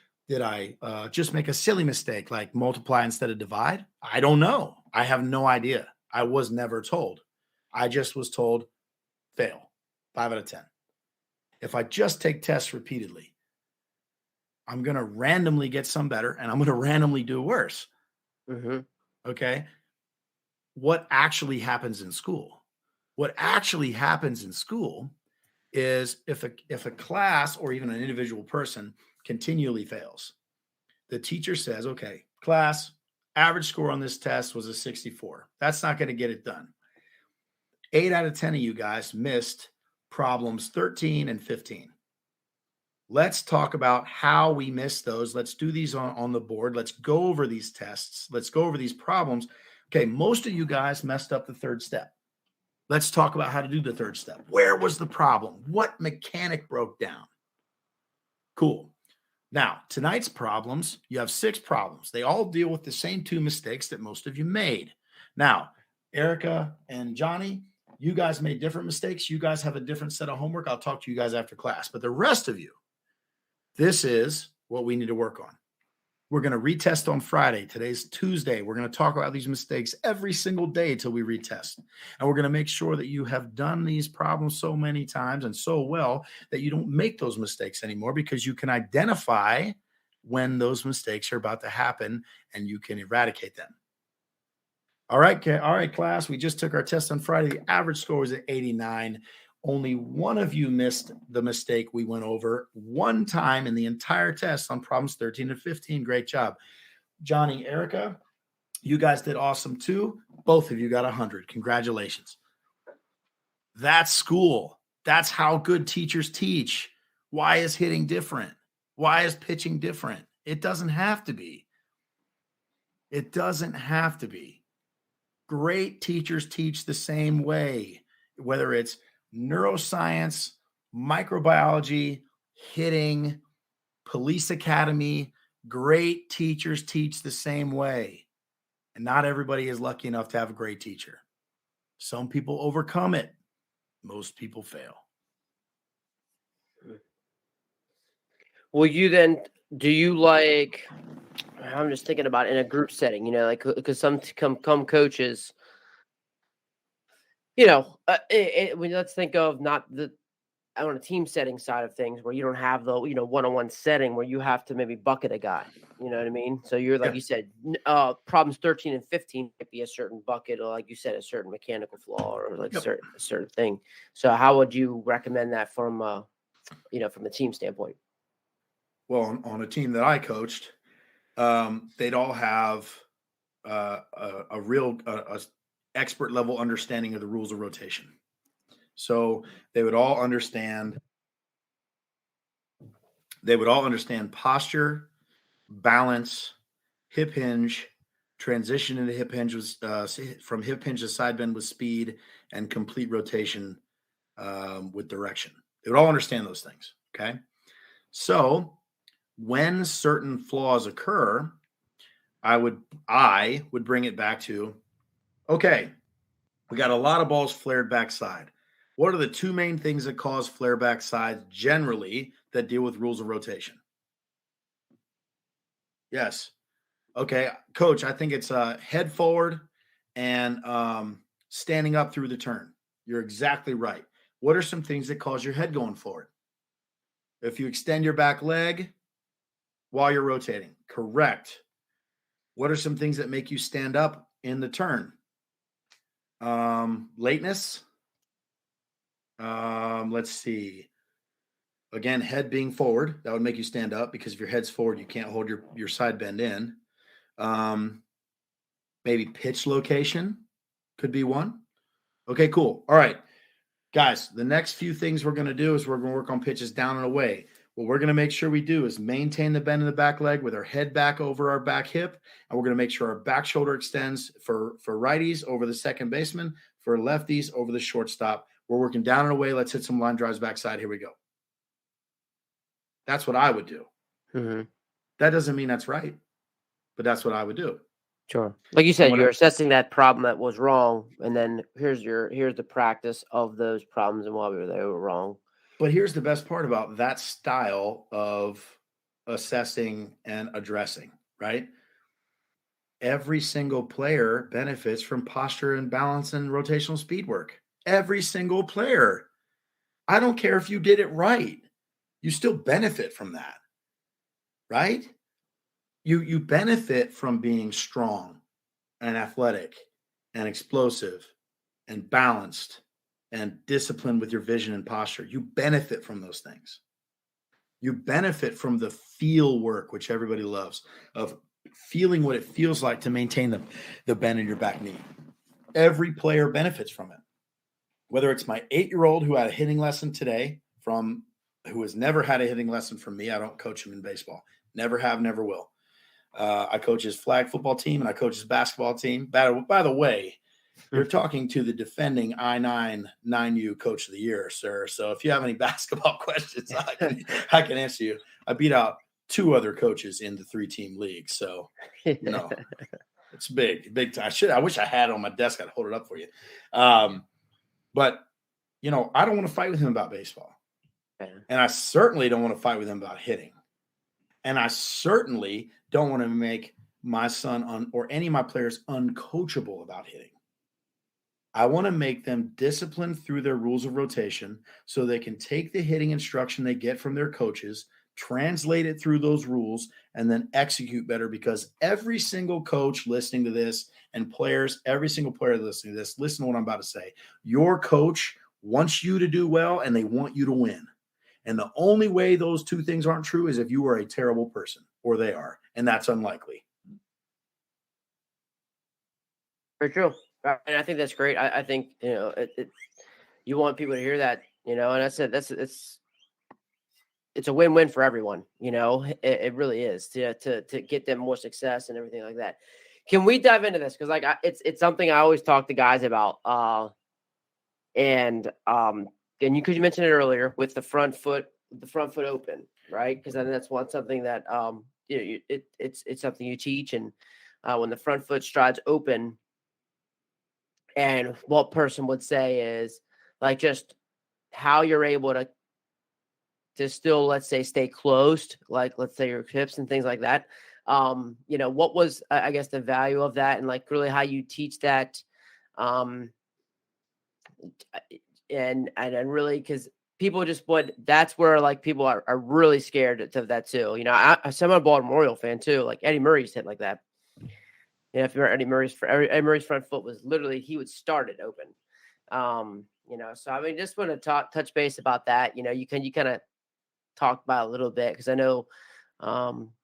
just make a silly mistake like multiply instead of divide? I don't know. I have no idea. I was never told. I just was told fail 5 out of 10. If I just take tests repeatedly, I'm going to randomly get some better and I'm going to randomly do worse. Mm-hmm. Okay. What actually happens in school? What actually happens in school is if a class or even an individual person continually fails, the teacher says, okay, class, average score on this test was a 64. That's not going to get it done. 8 out of 10 of you guys missed problems 13 and 15. Let's talk about how we missed those. Let's do these on the board. Let's go over these tests. Let's go over these problems. Okay, most of you guys messed up the third step. Let's talk about how to do the third step. Where was the problem? What mechanic broke down? Cool. Now, tonight's problems, you have 6 problems. They all deal with the same 2 mistakes that most of you made. Now, Erica and Johnny, you guys made different mistakes. You guys have a different set of homework. I'll talk to you guys after class. But the rest of you, this is what we need to work on. We're going to retest on Friday. Today's Tuesday. We're going to talk about these mistakes every single day until we retest. And we're going to make sure that you have done these problems so many times and so well that you don't make those mistakes anymore, because you can identify when those mistakes are about to happen and you can eradicate them. All right, class. We just took our test on Friday. The average score was at 89. Only one of you missed the mistake we went over one time in the entire test on problems 13 and 15. Great job. Johnny, Erica, you guys did awesome too. Both of you got 100. Congratulations. That's school. That's how good teachers teach. Why is hitting different? Why is pitching different? It doesn't have to be. It doesn't have to be. Great teachers teach the same way, whether it's neuroscience, microbiology, hitting, police academy. Great teachers teach the same way. And not everybody is lucky enough to have a great teacher. Some people overcome it. Most people fail. Will you then, do you like, I'm just thinking about in a group setting, like, because some come coaches, let's think of not on a team setting side of things where you don't have the, one-on-one setting where you have to maybe bucket a guy, you know what I mean? So you're, like you said, problems 13 and 15 might be a certain bucket, or like you said, a certain mechanical flaw, or like a certain thing. So how would you recommend that from a team standpoint? Well, on a team that I coached, they'd all have a real expert level understanding of the rules of rotation. So they would all understand posture, balance, hip hinge, transition into hip hinge was from hip hinge to side bend with speed, and complete rotation with direction. They would all understand those things. Okay. So when certain flaws occur, I would bring it back to, okay, we got a lot of balls flared backside. What are the 2 main things that cause flare back sides generally that deal with rules of rotation? Yes. Okay, coach, I think it's head forward and standing up through the turn. You're exactly right. What are some things that cause your head going forward? If you extend your back leg while you're rotating. Correct. What are some things that make you stand up in the turn? Lateness. Let's see. Again, head being forward, that would make you stand up, because if your head's forward, you can't hold your side bend in. Maybe pitch location could be one. Okay, cool. All right, guys, the next few things we're going to do is we're going to work on pitches down and away. What we're going to make sure we do is maintain the bend in the back leg with our head back over our back hip. And we're going to make sure our back shoulder extends for righties over the second baseman, for lefties over the shortstop. We're working down and away. Let's hit some line drives backside. Here we go. That's what I would do. Mm-hmm. That doesn't mean that's right, but that's what I would do. Sure. Like you And said, when you're assessing that problem that was wrong, and then here's the practice of those problems and why they were wrong. But here's the best part about that style of assessing and addressing, right? Every single player benefits from posture and balance and rotational speed work. Every single player. I don't care if you did it right. You still benefit from that, right? You benefit from being strong and athletic and explosive and balanced and disciplined with your vision and posture. You benefit from those things. You benefit from the feel work, which everybody loves, of feeling what it feels like to maintain the bend in your back knee. Every player benefits from it. Whether it's my 8-year-old who had a hitting lesson today who has never had a hitting lesson from me. I don't coach him in baseball. Never have, never will. I coach his flag football team and I coach his basketball team. By the way, you're talking to the defending I-9 9U Coach of the Year, sir. So if you have any basketball questions, I can answer you. I beat out 2 other coaches in the 3-team league. So, it's big time. I wish I had it on my desk. I'd hold it up for you. But, I don't want to fight with him about baseball. And I certainly don't want to fight with him about hitting. And I certainly don't want to make my son or any of my players uncoachable about hitting. I want to make them disciplined through their rules of rotation so they can take the hitting instruction they get from their coaches, translate it through those rules, and then execute better, because every single coach listening to this and players, every single player listening to this, listen to what I'm about to say. Your coach wants you to do well and they want you to win. And the only way those two things aren't true is if you are a terrible person, or they are, and that's unlikely. For sure. And I think that's great. I think, you want people to hear that, and that's it. It's a win-win for everyone. It really is to get them more success and everything like that. Can we dive into this? Because it's something I always talk to guys about. And because you mentioned it earlier with the front foot open, right? Because I think that's something that it's something you teach, and when the front foot strides open, and what person would say is like just how you're able to still, let's say, stay closed, like let's say your hips and things like that. What was, I guess, the value of that, and like really how you teach that, and really, because people that's where like people are really scared of that too. I'm a Baltimore Oriole fan too. Like Eddie Murray's hit like that. If you remember Eddie Murray's front foot was literally, he would start it open. So I mean, just want to touch base about that. You kind of talk about a little bit, because I know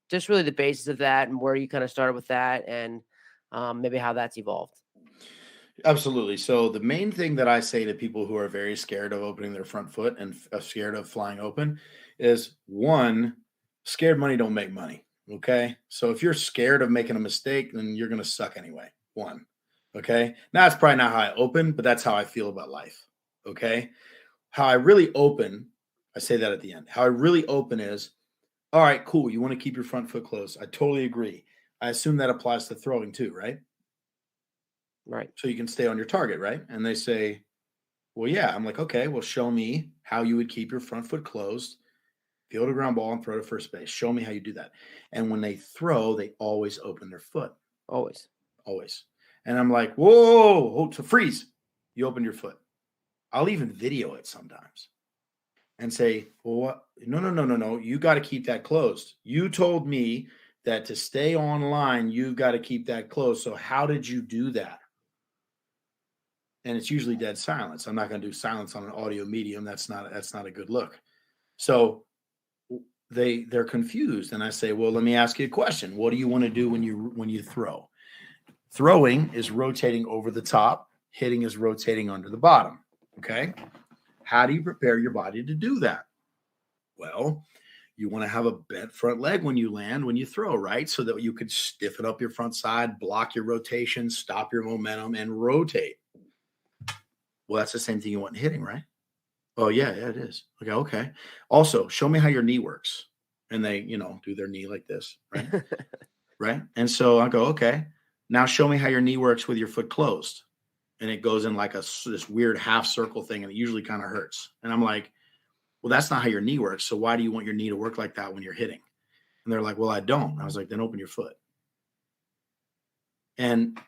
just really the basis of that and where you kind of started with that, and maybe how that's evolved. Absolutely. So the main thing that I say to people who are very scared of opening their front foot and scared of flying open is, one, scared money don't make money. Okay. So if you're scared of making a mistake, then you're going to suck anyway. One. Okay. Now, that's probably not how I open, but that's how I feel about life. Okay. How I really open, I say that at the end. How I really open is, all right, cool. You want to keep your front foot closed. I totally agree. I assume that applies to throwing too, right? Right. So you can stay on your target, right? And they say, well, yeah. I'm like, okay, well, show me how you would keep your front foot closed, field a ground ball, and throw to first base. Show me how you do that. And when they throw, they always open their foot. Always. And I'm like, whoa, hold to freeze. You opened your foot. I'll even video it sometimes and say, well, what? No. You got to keep that closed. You told me that to stay online, you've got to keep that closed. So how did you do that? And it's usually dead silence. I'm not going to do silence on an audio medium. That's not a good look. So they're confused. And I say, well, let me ask you a question. What do you want to do when you throw? Throwing is rotating over the top. Hitting is rotating under the bottom. Okay. How do you prepare your body to do that? Well, you want to have a bent front leg when you land, when you throw, right? So that you could stiffen up your front side, block your rotation, stop your momentum, and rotate. Well, that's the same thing you want in hitting, right? Oh, yeah, it is. Okay. Also, show me how your knee works. And they, do their knee like this, right? Right. And so I go, okay. Now show me how your knee works with your foot closed. And it goes in like this weird half circle thing, and it usually kind of hurts. And I'm like, well, that's not how your knee works. So why do you want your knee to work like that when you're hitting? And they're like, well, I don't. I was like, then open your foot. And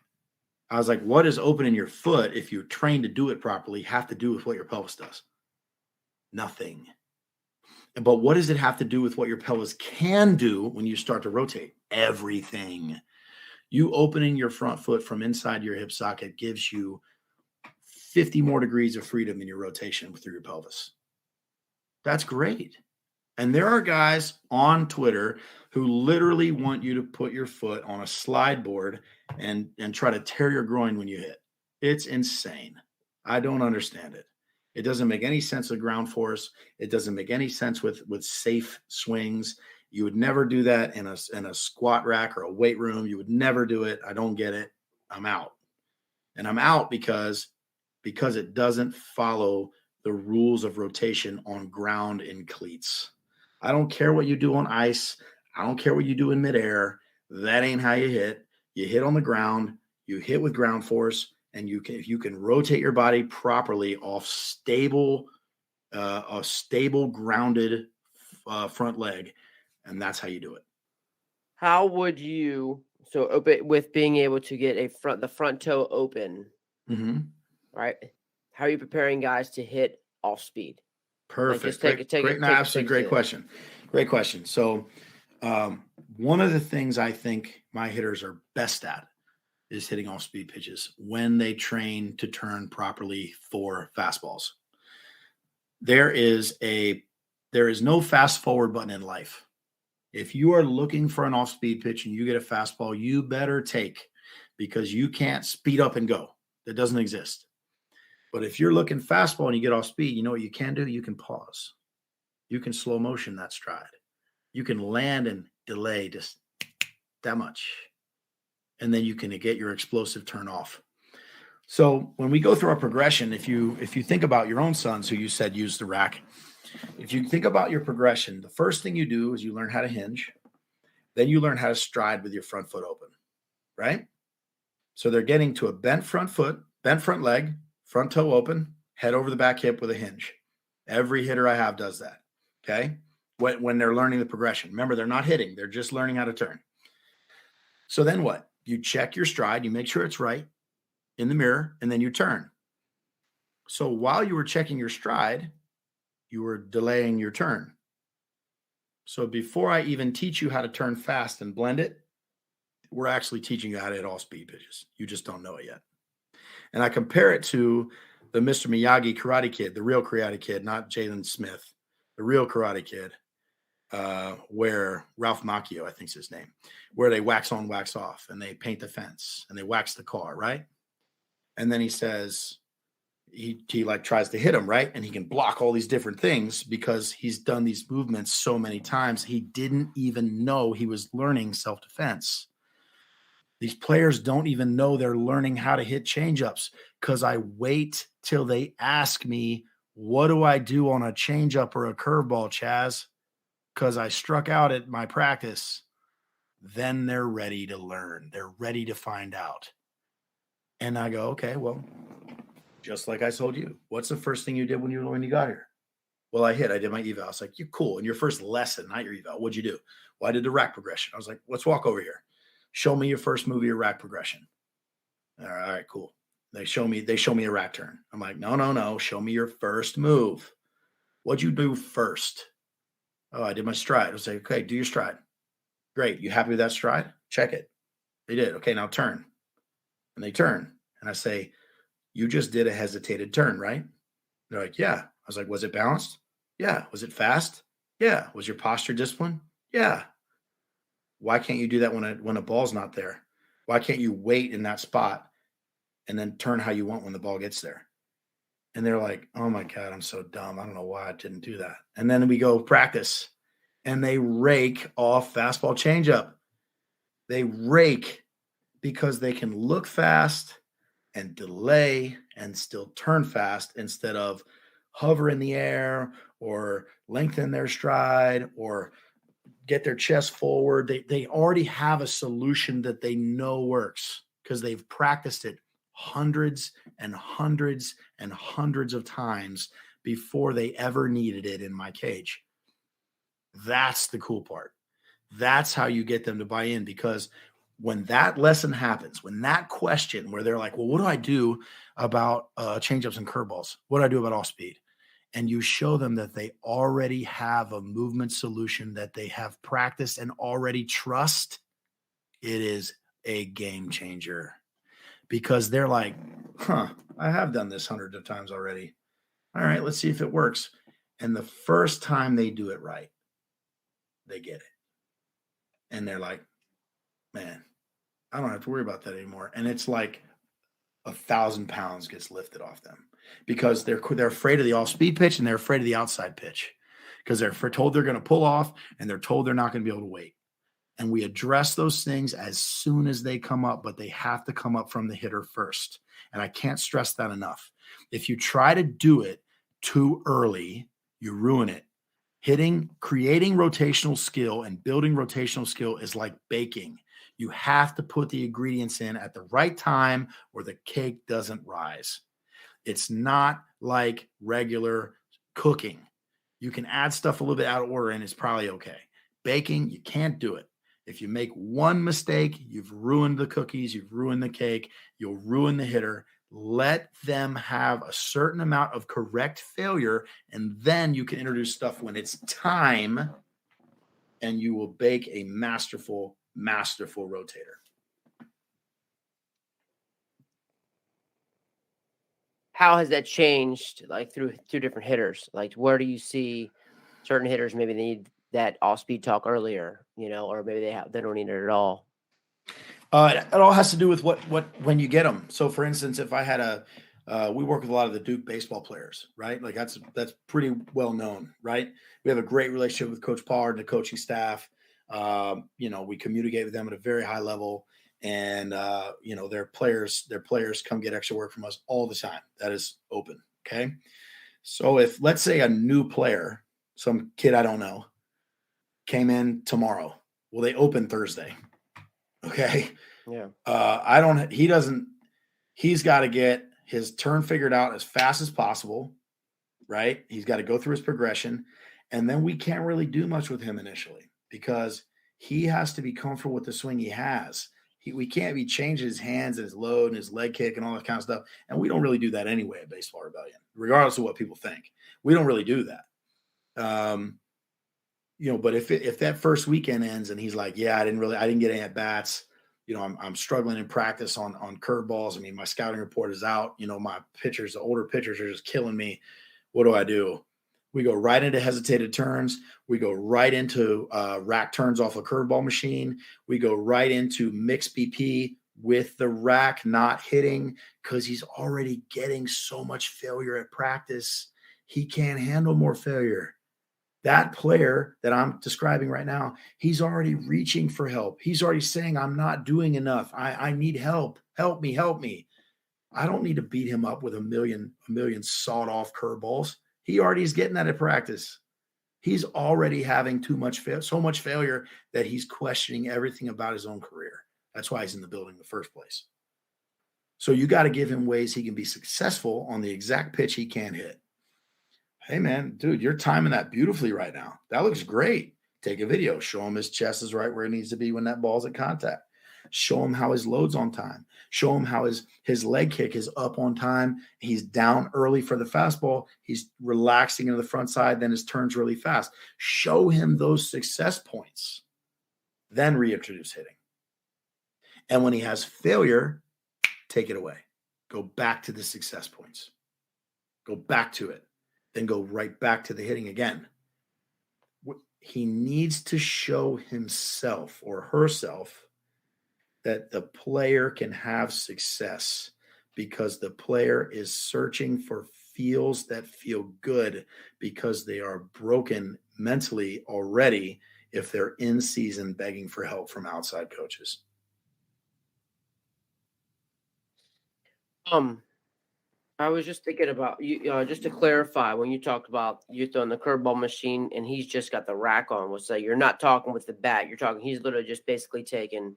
I was like, what does opening your foot, if you're trained to do it properly, have to do with what your pelvis does? Nothing. But what does it have to do with what your pelvis can do when you start to rotate? Everything. You opening your front foot from inside your hip socket gives you 50 more degrees of freedom in your rotation through your pelvis. That's great. And there are guys on Twitter who literally want you to put your foot on a slide board and try to tear your groin when you hit. It's insane. I don't understand it. It doesn't make any sense with ground force. It doesn't make any sense with safe swings. You would never do that in a squat rack or a weight room. You would never do it. I don't get it. I'm out. And I'm out because it doesn't follow the rules of rotation on ground in cleats. I don't care what you do on ice. I don't care what you do in midair. That ain't how you hit. You hit on the ground. You hit with ground force, and if you can rotate your body properly off a stable grounded front leg, and that's how you do it. How would you open with being able to get the front toe open? Mm-hmm. Right? How are you preparing guys to hit off speed? Perfect. Great question. Great question. So, one of the things I think my hitters are best at is hitting off speed pitches when they train to turn properly for fastballs. There is no fast forward button in life. If you are looking for an off speed pitch and you get a fastball, you better take, because you can't speed up and go. That doesn't exist. But if you're looking fastball and you get off speed, you know what you can do? You can pause. You can slow motion that stride. You can land and delay just that much. And then you can get your explosive turn off. So when we go through our progression, if you think about your own sons who you said use the rack, if you think about your progression, the first thing you do is you learn how to hinge. Then you learn how to stride with your front foot open, right? So they're getting to a bent front foot, bent front leg, front toe open, head over the back hip with a hinge. Every hitter I have does that, okay? When they're learning the progression. Remember, they're not hitting. They're just learning how to turn. So then what? You check your stride. You make sure it's right in the mirror, and then you turn. So while you were checking your stride, you were delaying your turn. So before I even teach you how to turn fast and blend it, we're actually teaching you how to hit all speed pitches. You just don't know it yet. And I compare it to the Mr. Miyagi Karate Kid, the real Karate Kid, not Jalen Smith, the real Karate Kid, where Ralph Macchio, I think is his name, where they wax on, wax off, and they paint the fence, and they wax the car, right? And then he says, he like tries to hit him, right? And he can block all these different things because he's done these movements so many times. He didn't even know he was learning self-defense. These players don't even know they're learning how to hit changeups because I wait till they ask me, what do I do on a changeup or a curveball, Chaz? Because I struck out at my practice. Then they're ready to learn. They're ready to find out. And I go, okay, well, just like I told you, what's the first thing you did when you got here? Well, I did my eval. I was like, you're cool. In your first lesson, not your eval, what'd you do? Well, I did the rack progression. I was like, let's walk over here. Show me your first move of your rack progression. All right, cool. They show me a rack turn. I'm like, no. Show me your first move. What'd you do first? Oh, I did my stride. I was like, okay, do your stride. Great. You happy with that stride? Check it. They did. Okay, now turn. And they turn. And I say, you just did a hesitated turn, right? They're like, yeah. I was like, was it balanced? Yeah. Was it fast? Yeah. Was your posture disciplined? Yeah. Why can't you do that when a ball's not there? Why can't you wait in that spot and then turn how you want when the ball gets there? And they're like, oh my God, I'm so dumb. I don't know why I didn't do that. And then we go practice and they rake off fastball changeup. They rake because they can look fast and delay and still turn fast instead of hover in the air or lengthen their stride or get their chest forward. They already have a solution that they know works. because they've practiced it hundreds and hundreds and hundreds of times before they ever needed it in my cage. That's the cool part. That's how you get them to buy in, because when that lesson happens, when that question where they're like, well, what do I do about changeups and curveballs? What do I do about off speed? And you show them that they already have a movement solution that they have practiced and already trust, it is a game changer, because they're like, I have done this hundreds of times already. All right, let's see if it works. And the first time they do it right, they get it. And they're like, man, I don't have to worry about that anymore. And it's like 1,000 pounds gets lifted off them, because they're afraid of the off-speed pitch and they're afraid of the outside pitch, because they're told they're going to pull off and they're told they're not going to be able to wait. And we address those things as soon as they come up, but they have to come up from the hitter first. And I can't stress that enough. If you try to do it too early, you ruin it. Creating rotational skill and building rotational skill is like baking. You have to put the ingredients in at the right time or the cake doesn't rise. It's not like regular cooking. You can add stuff a little bit out of order and it's probably okay. Baking, you can't do it. If you make one mistake, you've ruined the cookies, you've ruined the cake, you'll ruin the hitter. Let them have a certain amount of correct failure, and then you can introduce stuff when it's time, and you will bake a masterful rotator. How has that changed, like through different hitters? Like, where do you see certain hitters maybe they need that off-speed talk earlier, or maybe they don't need it at all? It all has to do with when you get them. So, for instance, if I had we work with a lot of the Duke baseball players, right? Like that's pretty well known, right? We have a great relationship with Coach Pollard and the coaching staff. We communicate with them at a very high level, and their players come get extra work from us all the time. That is open. Okay. So if, let's say, a new player, some kid I don't know, came in tomorrow, well, they open Thursday. Okay. Yeah. He's got to get his turn figured out as fast as possible, right? He's got to go through his progression. And then we can't really do much with him initially, because he has to be comfortable with the swing he has. We can't be changing his hands and his load and his leg kick and all that kind of stuff. And we don't really do that anyway at Baseball Rebellion, regardless of what people think. We don't really do that. But if that first weekend ends and he's like, yeah, I didn't get any at bats, I'm struggling in practice on curveballs. I mean, my scouting report is out. My pitchers, the older pitchers, are just killing me. What do? We go right into hesitated turns. We go right into rack turns off a curveball machine. We go right into mixed BP with the rack not hitting, because he's already getting so much failure at practice. He can't handle more failure. That player that I'm describing right now, he's already reaching for help. He's already saying, I'm not doing enough. I need help. Help me. I don't need to beat him up with a million sawed off curveballs. He already is getting that at practice. He's already having so much failure that he's questioning everything about his own career. That's why he's in the building in the first place. So you got to give him ways he can be successful on the exact pitch he can't hit. Hey, man, dude, you're timing that beautifully right now. That looks great. Take a video. Show him his chest is right where it needs to be when that ball's at contact. Show him how his load's on time. Show him how his leg kick is up on time. He's down early for the fastball. He's relaxing into the front side. Then his turn's really fast. Show him those success points. Then reintroduce hitting. And when he has failure, take it away. Go back to the success points. Go back to it. Then go right back to the hitting again. He needs to show himself or herself that the player can have success, because the player is searching for feels that feel good, because they are broken mentally already if they're in season begging for help from outside coaches. I was just thinking about you, just to clarify, when you talked about you throwing the curveball machine and he's just got the rack on, we'll say you're not talking with the bat. You're talking, he's literally just basically taking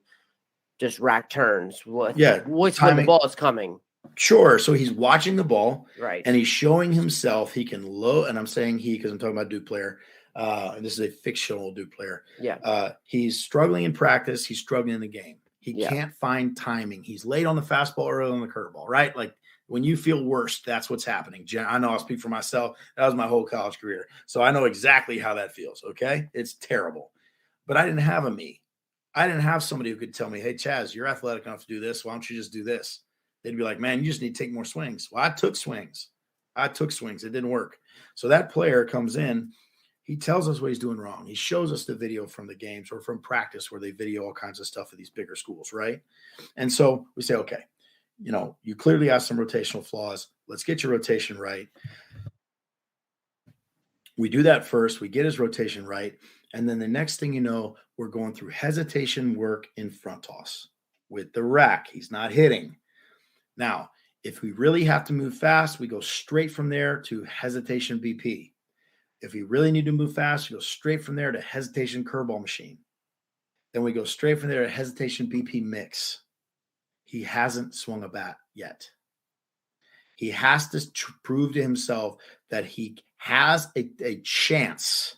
just rack turns with Yeah, when the timing. ball is coming. Sure. So he's watching the ball, Right. and he's showing himself he can load. And I'm saying he because I'm talking about Duke player. And this is a fictional Duke player. Yeah. He's struggling in practice. He's struggling in the game. He Yeah. can't find timing. He's late on the fastball, early on the curveball, right? Like when you feel worst, that's what's happening. I know I'll speak for myself. That was my whole college career. So I know exactly how that feels, okay? It's terrible. But I didn't have a me. I didn't have somebody who could tell me, hey, Chaz, you're athletic enough to do this. Why don't you just do this? They'd be like, man, you just need to take more swings. Well, I took swings. It didn't work. So that player comes in. He tells us what he's doing wrong. He shows us the video from the games or from practice where they video all kinds of stuff at these bigger schools, right? And so we say, okay, you clearly have some rotational flaws. Let's get your rotation right. We do that first. We get his rotation right. And then the next thing you know, we're going through hesitation work in front toss with the rack. He's not hitting. Now, if we really have to move fast, we go straight from there to hesitation BP. If we really need to move fast, we go straight from there to hesitation curveball machine. Then we go straight from there to hesitation BP mix. He hasn't swung a bat yet. He has to prove to himself that he has a chance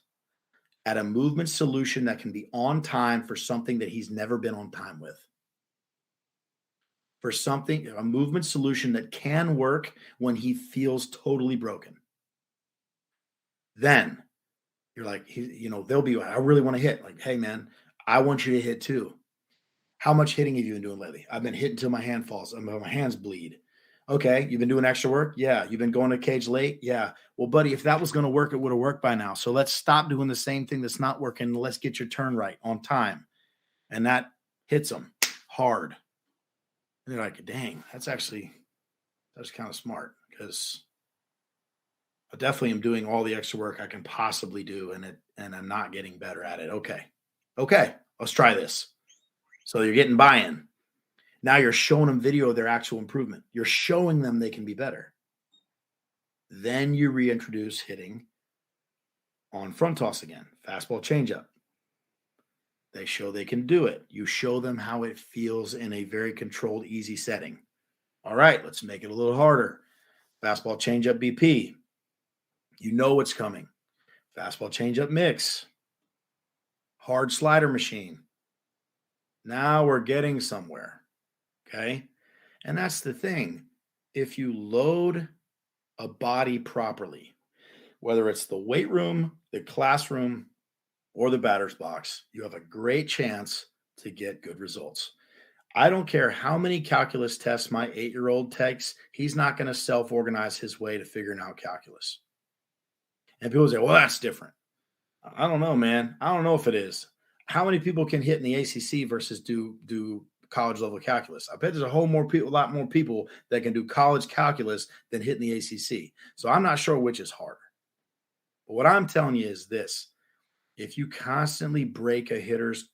at a movement solution that can be on time for something that he's never been on time with. For something, a movement solution that can work when he feels totally broken. Then you're like, they'll be, I really want to hit. Like, hey, man, I want you to hit too. How much hitting have you been doing lately? I've been hitting till my hand falls. My hands bleed. Okay, you've been doing extra work? Yeah. You've been going to cage late? Yeah. Well, buddy, if that was going to work, it would have worked by now. So let's stop doing the same thing that's not working. Let's get your turn right on time. And that hits them hard. And they're like, dang, that's kind of smart because I definitely am doing all the extra work I can possibly do, and I'm not getting better at it. Okay, let's try this. So you're getting buy-in. Now you're showing them video of their actual improvement. You're showing them they can be better. Then you reintroduce hitting on front toss again, fastball changeup. They show they can do it. You show them how it feels in a very controlled, easy setting. All right, let's make it a little harder. Fastball changeup BP. You know what's coming. Fastball changeup mix. Hard slider machine. Now we're getting somewhere. Okay? And that's the thing. If you load a body properly, whether it's the weight room, the classroom, or the batter's box, you have a great chance to get good results. I don't care how many calculus tests my 8-year-old takes, he's not going to self-organize his way to figuring out calculus. And people say, well, that's different. I don't know, man. I don't know if it is. How many people can hit in the ACC versus do college level calculus? I bet there's a lot more people that can do college calculus than hit in the ACC. So I'm not sure which is harder. But what I'm telling you is this. If you constantly break a hitter's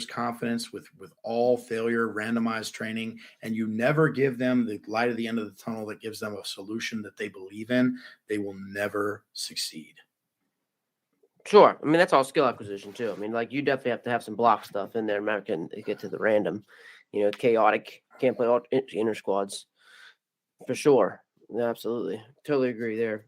confidence with all failure, randomized training, and you never give them the light at the end of the tunnel that gives them a solution that they believe in, they will never succeed. Sure. I mean, that's all skill acquisition too. I mean, like you definitely have to have some block stuff in there. American get to the random, chaotic. Can't play all inter squads for sure. Yeah, absolutely. Totally agree there.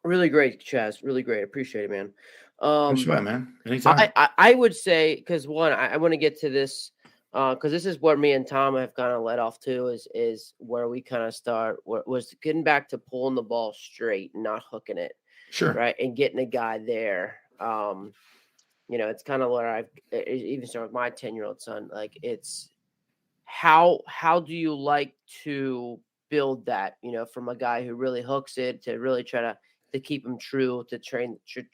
Really great, Chaz. Really great. Appreciate it, man. That's right, man. Anytime. I would say, because one, I want to get to this, because this is where me and Tom have kind of led off to, is where we kind of start, was getting back to pulling the ball straight and not hooking it. Sure. Right. And getting a guy there. It's kind of where I've even started with my 10-year-old son. Like, it's how do you like to build that, from a guy who really hooks it to really try to keep him true, to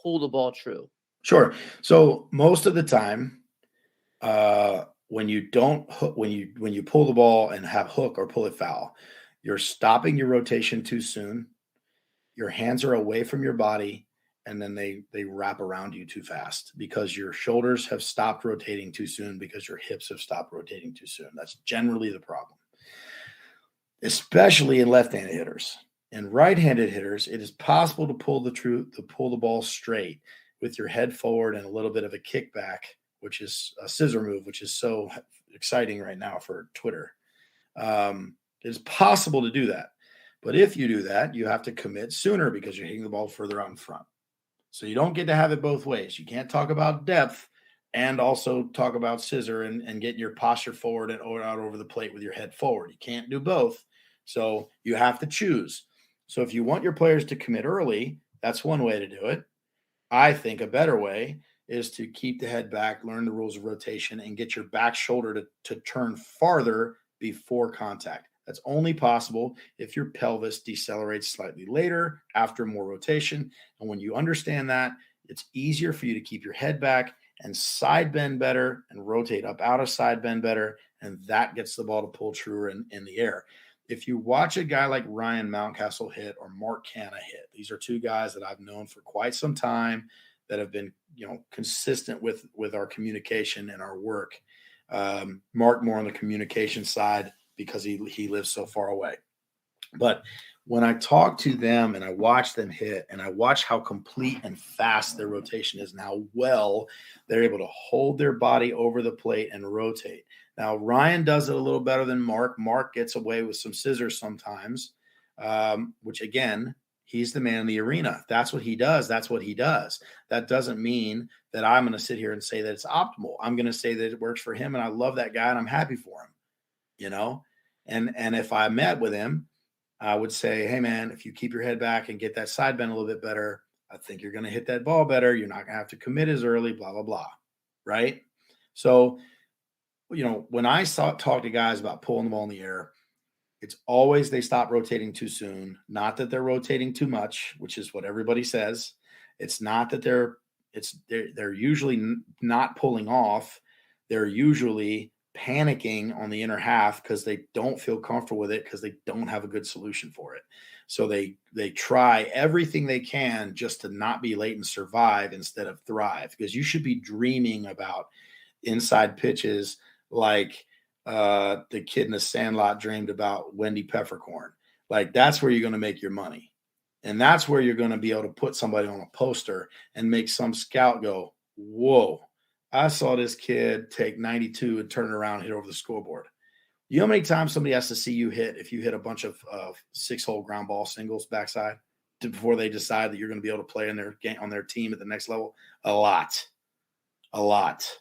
pull the ball true? Sure. So most of the time, when you don't hook, when you pull the ball and have hook or pull it foul, you're stopping your rotation too soon. Your hands are away from your body, and then they wrap around you too fast because your shoulders have stopped rotating too soon because your hips have stopped rotating too soon. That's generally the problem, especially in left-handed hitters. In right-handed hitters, it is possible to pull the ball straight with your head forward and a little bit of a kickback which is a scissor move, which is so exciting right now for Twitter. It's possible to do that. But if you do that, you have to commit sooner because you're hitting the ball further out in front. So you don't get to have it both ways. You can't talk about depth and also talk about scissor and get your posture forward and out over the plate with your head forward. You can't do both. So you have to choose. So if you want your players to commit early, that's one way to do it. I think a better way is to keep the head back, learn the rules of rotation, and get your back shoulder to turn farther before contact. That's only possible if your pelvis decelerates slightly later after more rotation. And when you understand that, it's easier for you to keep your head back and side bend better and rotate up out of side bend better. And that gets the ball to pull truer in the air. If you watch a guy like Ryan Mountcastle hit or Mark Canna hit, these are two guys that I've known for quite some time that have been, consistent with our communication and our work. Mark more on the communication side because he lives so far away. But when I talk to them and I watch them hit and I watch how complete and fast their rotation is and how well they're able to hold their body over the plate and rotate. Now, Ryan does it a little better than Mark. Mark gets away with some scissors sometimes, which, again, he's the man in the arena. If that's what he does, that's what he does. That doesn't mean that I'm going to sit here and say that it's optimal. I'm going to say that it works for him, and I love that guy, and I'm happy for him, And if I met with him, I would say, hey, man, if you keep your head back and get that side bend a little bit better, I think you're going to hit that ball better. You're not going to have to commit as early, blah, blah, blah, right? So, when I talk to guys about pulling the ball in the air, it's always they stop rotating too soon. Not that they're rotating too much, which is what everybody says. It's not that they're usually not pulling off. They're usually panicking on the inner half because they don't feel comfortable with it because they don't have a good solution for it. So they try everything they can just to not be late and survive instead of thrive, because you should be dreaming about inside pitches like the kid in the Sandlot dreamed about Wendy Peppercorn. Like, that's where you're going to make your money. And that's where you're going to be able to put somebody on a poster and make some scout go, whoa, I saw this kid take 92 and turn it around and hit over the scoreboard. You know how many times somebody has to see you hit if you hit a bunch of 6-hole ground ball singles backside before they decide that you're going to be able to play in their game on their team at the next level? A lot.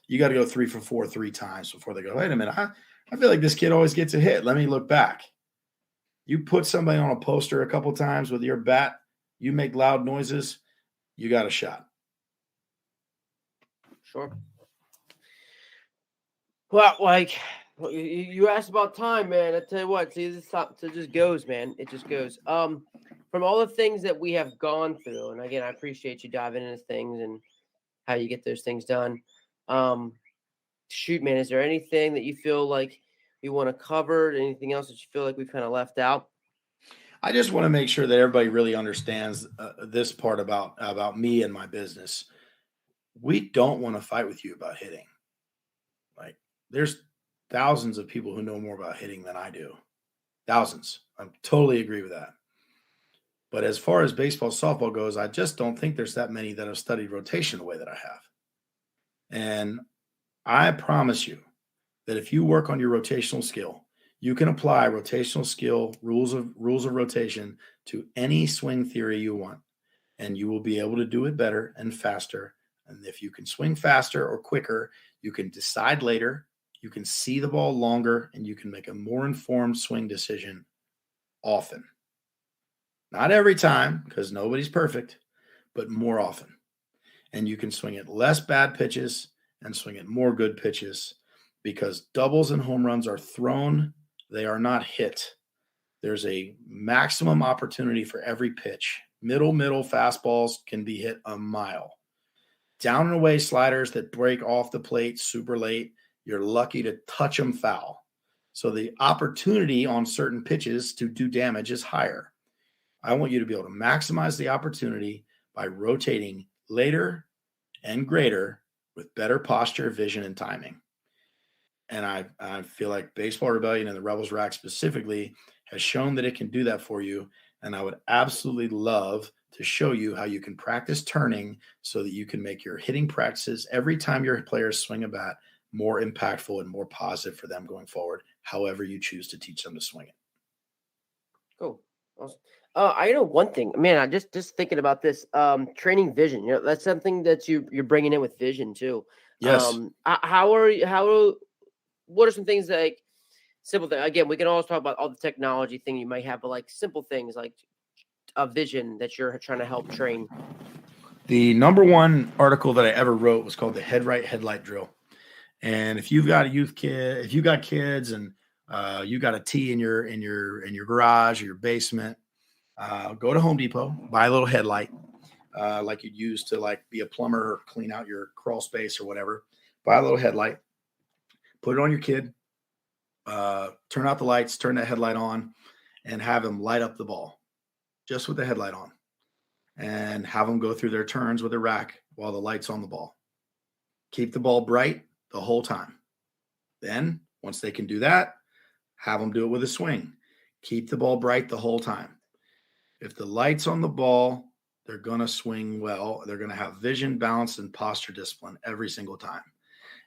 You got to go 3 for 4 3 times before they go, wait a minute, I feel like this kid always gets a hit. Let me look back. You put somebody on a poster a couple times with your bat, you make loud noises, you got a shot. Sure. Well, you asked about time, man. I tell you what, it just goes, man. It just goes. From all the things that we have gone through, and again, I appreciate you diving into things and how you get those things done. Shoot, man, is there anything that you feel like you want to cover? Anything else that you feel like we've kind of left out? I just want to make sure that everybody really understands this part about me and my business. We don't want to fight with you about hitting. Like, there's thousands of people who know more about hitting than I do. Thousands. I totally agree with that. But as far as baseball, softball goes, I just don't think there's that many that have studied rotation the way that I have. And I promise you that if you work on your rotational skill, you can apply rotational skill, rules of rotation to any swing theory you want, and you will be able to do it better and faster. And if you can swing faster or quicker, you can decide later, you can see the ball longer, and you can make a more informed swing decision often. Not every time, because nobody's perfect, but more often. And you can swing at less bad pitches and swing at more good pitches, because doubles and home runs are thrown, they are not hit. There's a maximum opportunity for every pitch. Middle fastballs can be hit a mile. Down and away sliders that break off the plate super late, you're lucky to touch them foul. So the opportunity on certain pitches to do damage is higher. I want you to be able to maximize the opportunity by rotating later and greater with better posture, vision, and timing. And I feel like Baseball Rebellion and the Rebels Rack specifically has shown that it can do that for you. And I would absolutely love to show you how you can practice turning so that you can make your hitting practices every time your players swing a bat more impactful and more positive for them going forward, however you choose to teach them to swing it. Cool. Awesome. I know one thing, man. I just thinking about this. Training vision. That's something that you're bringing in with vision too. Yes. What are some things like simple thing? Again, we can always talk about all the technology thing you might have, but like simple things like a vision that you're trying to help train. The number one article that I ever wrote was called the Head Right Headlight Drill. And if you've got a youth kid, if you got kids and you got a tee in your garage or your basement, go to Home Depot, buy a little headlight, like you'd use to like be a plumber or clean out your crawl space or whatever. Buy a little headlight, put it on your kid, turn out the lights, turn that headlight on, and have him light up the ball just with the headlight on, and have them go through their turns with a rack while the light's on the ball. Keep the ball bright the whole time. Then, once they can do that, have them do it with a swing. Keep the ball bright the whole time. If the light's on the ball, they're going to swing well. They're going to have vision, balance, and posture discipline every single time.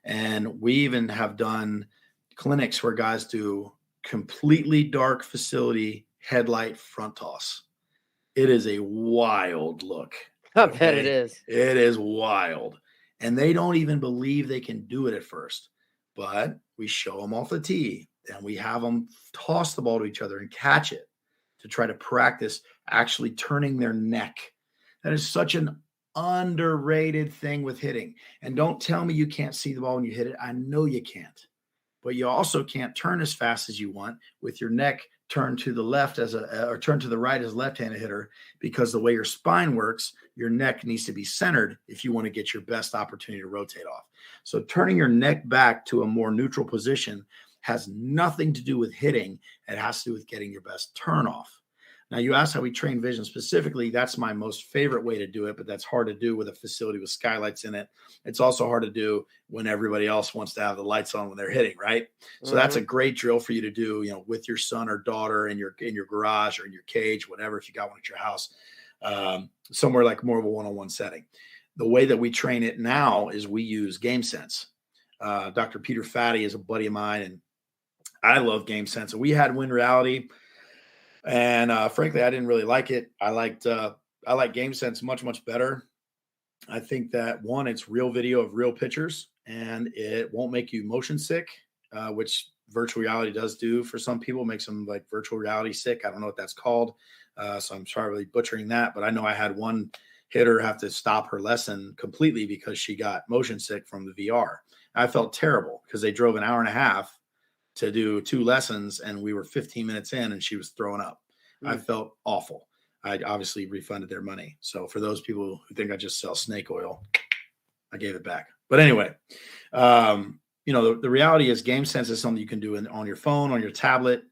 And we even have done clinics where guys do completely dark facility headlight front toss. It is a wild look. I bet it is. It is wild. And they don't even believe they can do it at first. But we show them off the tee and we have them toss the ball to each other and catch it to try to practice actually turning their neck. That is such an underrated thing with hitting. And don't tell me you can't see the ball when you hit it. I know you can't. But you also can't turn as fast as you want with your neck turned to the left or turned to the right as a left-handed hitter, because the way your spine works, your neck needs to be centered if you want to get your best opportunity to rotate off. So turning your neck back to a more neutral position has nothing to do with hitting. It has to do with getting your best turn off. Now, you asked how we train vision specifically. That's my most favorite way to do it, but that's hard to do with a facility with skylights in it. It's also hard to do when everybody else wants to have the lights on when they're hitting, right? So that's a great drill for you to do, with your son or daughter in your garage or in your cage, whatever, if you got one at your house, somewhere like more of a one-on-one setting. The way that we train it now is we use Game Sense. Dr. Peter Fatty is a buddy of mine, and I love Game Sense. And we had Win Reality. And frankly, I didn't really like it. I like Game Sense much, much better. I think that one, it's real video of real pitchers, and it won't make you motion sick, which virtual reality does do for some people, makes them like virtual reality sick. I don't know what that's called. So I'm sorry butchering that, but I know I had one hitter have to stop her lesson completely because she got motion sick from the VR. I felt terrible because they drove an hour and a half to do 2 lessons, and we were 15 minutes in and she was throwing up. I felt awful. I obviously refunded their money. So for those people who think I just sell snake oil, I gave it back. But anyway, the reality is Game Sense is something you can do on your phone, on your tablet.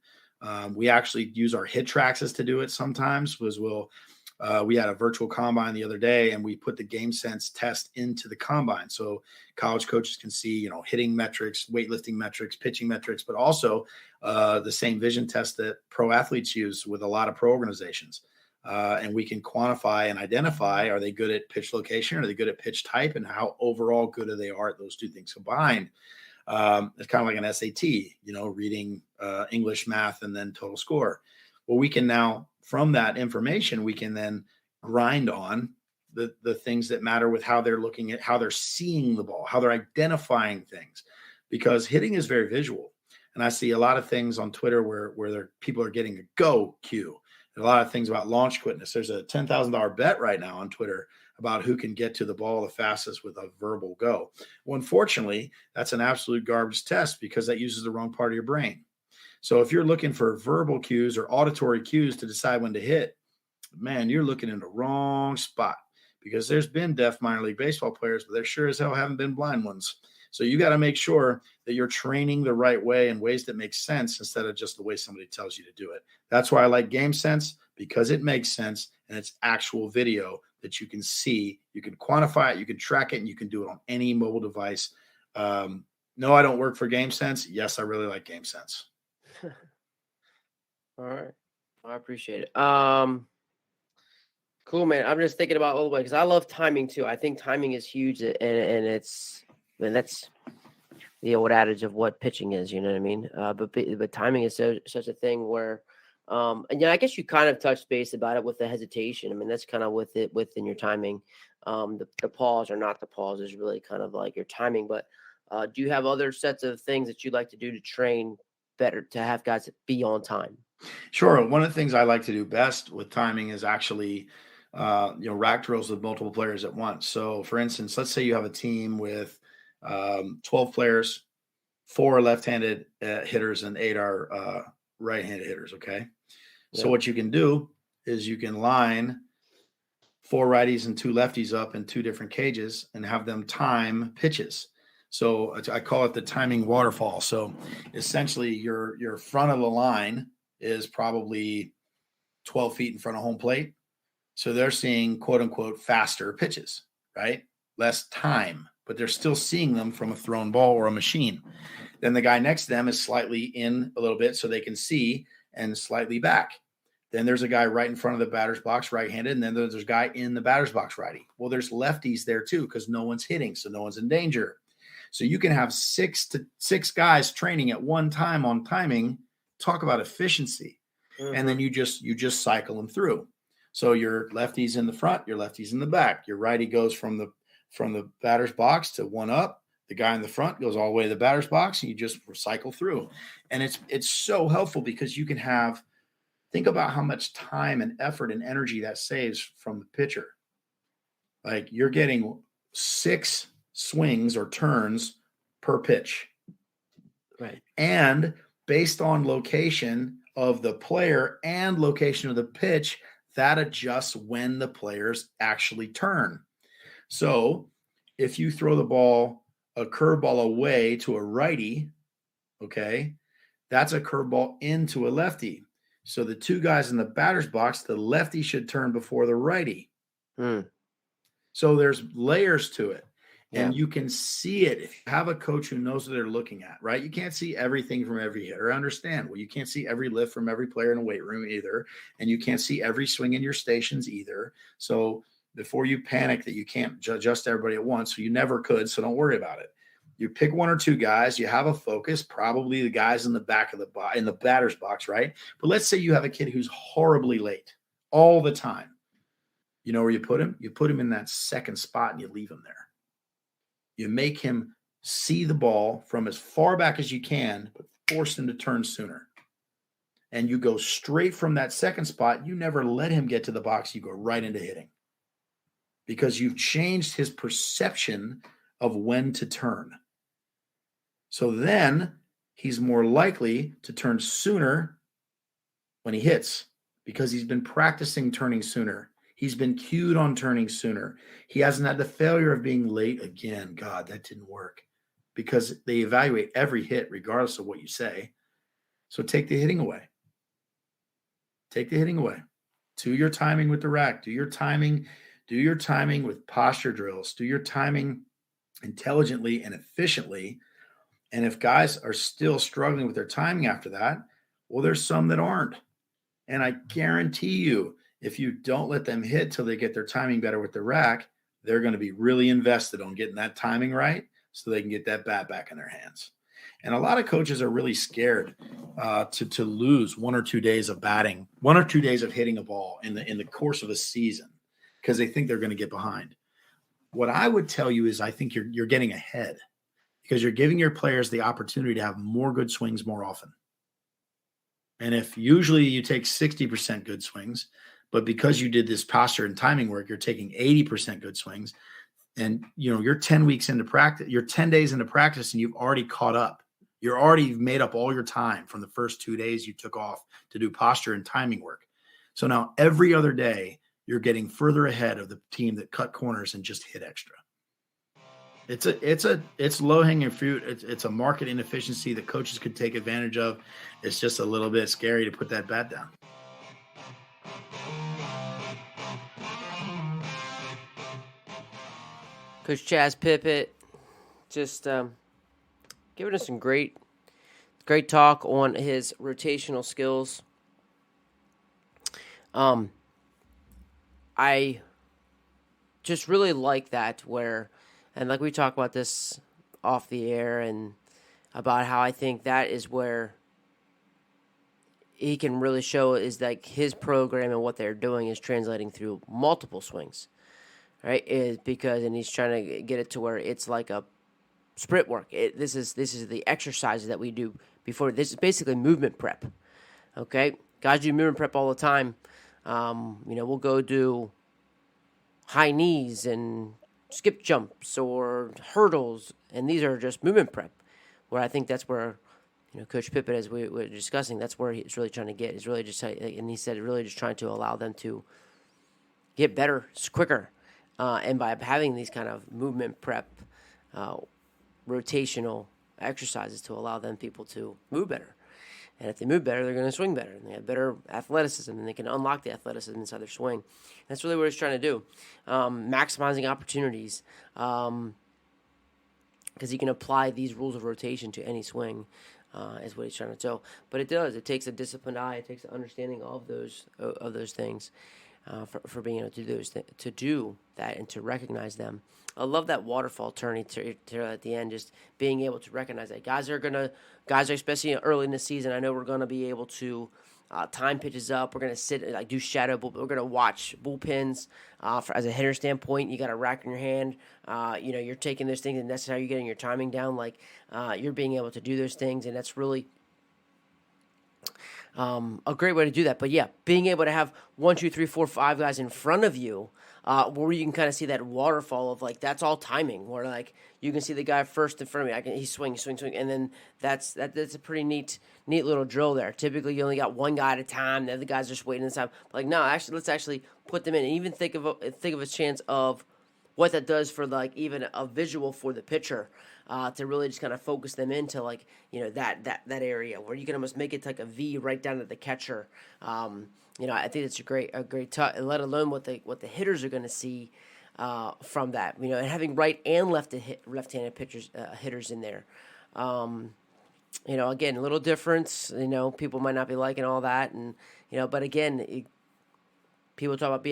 We actually use our hit tracks to do it sometimes. We had a virtual combine the other day, and we put the Game Sense test into the combine. So college coaches can see, hitting metrics, weightlifting metrics, pitching metrics, but also the same vision test that pro athletes use with a lot of pro organizations. And we can quantify and identify, are they good at pitch location? Are they good at pitch type? And how overall good are they at those two things combined? It's kind of like an SAT, reading, English, math, and then total score. Well, we can now, from that information, we can then grind on the things that matter with how they're looking at, how they're seeing the ball, how they're identifying things, because hitting is very visual. And I see a lot of things on Twitter where people are getting a go cue. And a lot of things about launch quickness. There's a $10,000 bet right now on Twitter about who can get to the ball the fastest with a verbal go. Well, unfortunately, that's an absolute garbage test because that uses the wrong part of your brain. So if you're looking for verbal cues or auditory cues to decide when to hit, man, you're looking in the wrong spot, because there's been deaf minor league baseball players, but there sure as hell haven't been blind ones. So you got to make sure that you're training the right way in ways that make sense instead of just the way somebody tells you to do it. That's why I like Game Sense, because it makes sense and it's actual video that you can see, you can quantify it, you can track it, and you can do it on any mobile device. No, I don't work for Game Sense. Yes, I really like Game Sense. All right. I appreciate it. Cool, man. I'm just thinking about a little bit because I love timing too. I think timing is huge, and that's the old adage of what pitching is. You know what I mean? But timing is such a thing where, and yeah, I guess you kind of touched base about it with the hesitation. I mean, that's kind of with it within your timing. The pause or not the pause is really kind of like your timing. But do you have other sets of things that you'd like to do to train better to have guys be on time? Sure. One of the things I like to do best with timing is actually, rack drills with multiple players at once. So, for instance, let's say you have a team with 12 players, 4 are left-handed hitters, and 8 are right-handed hitters. Okay. So, Yeah. what you can do is you can line 4 righties and 2 lefties up in 2 different cages and have them time pitches. So I call it the timing waterfall. So essentially, your front of the line is probably 12 feet in front of home plate. So they're seeing quote unquote faster pitches, right? Less time, but they're still seeing them from a thrown ball or a machine. Then the guy next to them is slightly in a little bit so they can see and slightly back. Then there's a guy right in front of the batter's box, right-handed, and then there's a guy in the batter's box, righty. Well, there's lefties there too because no one's hitting, so no one's in danger. So you can have 6 guys training at one time on timing. Talk about efficiency. Mm-hmm. And then you just cycle them through. So your lefty's in the front, your lefty's in the back. Your righty goes from the batter's box to one up. The guy in the front goes all the way to the batter's box, and you just cycle through. And it's so helpful because you can have think about how much time and effort and energy that saves from the pitcher. Like you're getting 6 swings or turns per pitch. Right. And based on location of the player and location of the pitch, that adjusts when the players actually turn. So if you throw the ball, a curveball away to a righty, okay, that's a curveball into a lefty. So the 2 guys in the batter's box, the lefty should turn before the righty. So there's layers to it. And you can see it if you have a coach who knows what they're looking at, right? You can't see everything from every hitter. Understand. Well, you can't see every lift from every player in a weight room either. And you can't see every swing in your stations either. So before you panic that you can't adjust everybody at once, so you never could, so don't worry about it. You pick 1 or 2 guys, you have a focus, probably the guys in the back of in the batter's box, right? But let's say you have a kid who's horribly late all the time. You know where you put him? You put him in that second spot and you leave him there. You make him see the ball from as far back as you can, but force him to turn sooner. And you go straight from that second spot. You never let him get to the box. You go right into hitting because you've changed his perception of when to turn. So then he's more likely to turn sooner when he hits because he's been practicing turning sooner. He's been cued on turning sooner. He hasn't had the failure of being late again. God, that didn't work because they evaluate every hit regardless of what you say. So take the hitting away. Take the hitting away. Do your timing with the rack. Do your timing with posture drills. Do your timing intelligently and efficiently. And if guys are still struggling with their timing after that, well, there's some that aren't. And I guarantee you, if you don't let them hit till they get their timing better with the rack, they're going to be really invested on getting that timing right so they can get that bat back in their hands. And a lot of coaches are really scared to lose 1 or 2 days of batting, 1 or 2 days of hitting a ball in the course of a season because they think they're going to get behind. What I would tell you is I think you're getting ahead because you're giving your players the opportunity to have more good swings more often. And if usually you take 60% good swings, but because you did this posture and timing work, you're taking 80% good swings. And, you're 10 weeks into practice, you're 10 days into practice and you've already caught up. You're already made up all your time from the first 2 days you took off to do posture and timing work. So now every other day, you're getting further ahead of the team that cut corners and just hit extra. It's low-hanging fruit. It's a market inefficiency that coaches could take advantage of. It's just a little bit scary to put that bat down. Coach Chaz Pippitt, just giving us some great talk on his rotational skills. I just really like that and like we talk about this off the air and about how I think that is where he can really show is like his program and what they're doing is translating through multiple swings, right? And he's trying to get it to where it's like a sprint work. This is the exercises that we do before. This is basically movement prep. Okay, guys do movement prep all the time. We'll go do high knees and skip jumps or hurdles, and these are just movement prep. Where I think that's where Coach Pippitt, as we were discussing, that's where he's really trying to get. Is really just, and he said, really just trying to allow them to get better quicker, and by having these kind of movement prep, rotational exercises to allow people to move better. And if they move better, they're going to swing better, and they have better athleticism, and they can unlock the athleticism inside their swing. And that's really what he's trying to do, maximizing opportunities. Because he can apply these rules of rotation to any swing, is what he's trying to do. But it does. It takes a disciplined eye. It takes an understanding of those things for being able to do that and to recognize them. I love that waterfall turn at the end, just being able to recognize that guys are especially early in the season. I know we're going to be able to time pitches up. We're going to sit like do shadow bull. We're going to watch bullpens as a hitter standpoint. You got a rack in your hand. You're taking those things, and that's how you're getting your timing down. Like you're being able to do those things, and that's really a great way to do that. But yeah, being able to have 1, 2, 3, 4, 5 guys in front of you, where you can kind of see that waterfall of like that's all timing. Where like you can see the guy first in front of me. He swing, and then that's a pretty neat little drill there. Typically, you only got one guy at a time. The other guys just waiting inside. Like no, actually, let's actually put them in, and even think of a chance of what that does for like even a visual for the pitcher. To really just kind of focus them into like that area where you can almost make it like a V right down to the catcher. I think it's a great touch, and let alone what the hitters are going to see from that. And having right and left-handed pitchers hitters in there. Again, a little difference. People might not be liking all that, and but again, people talk about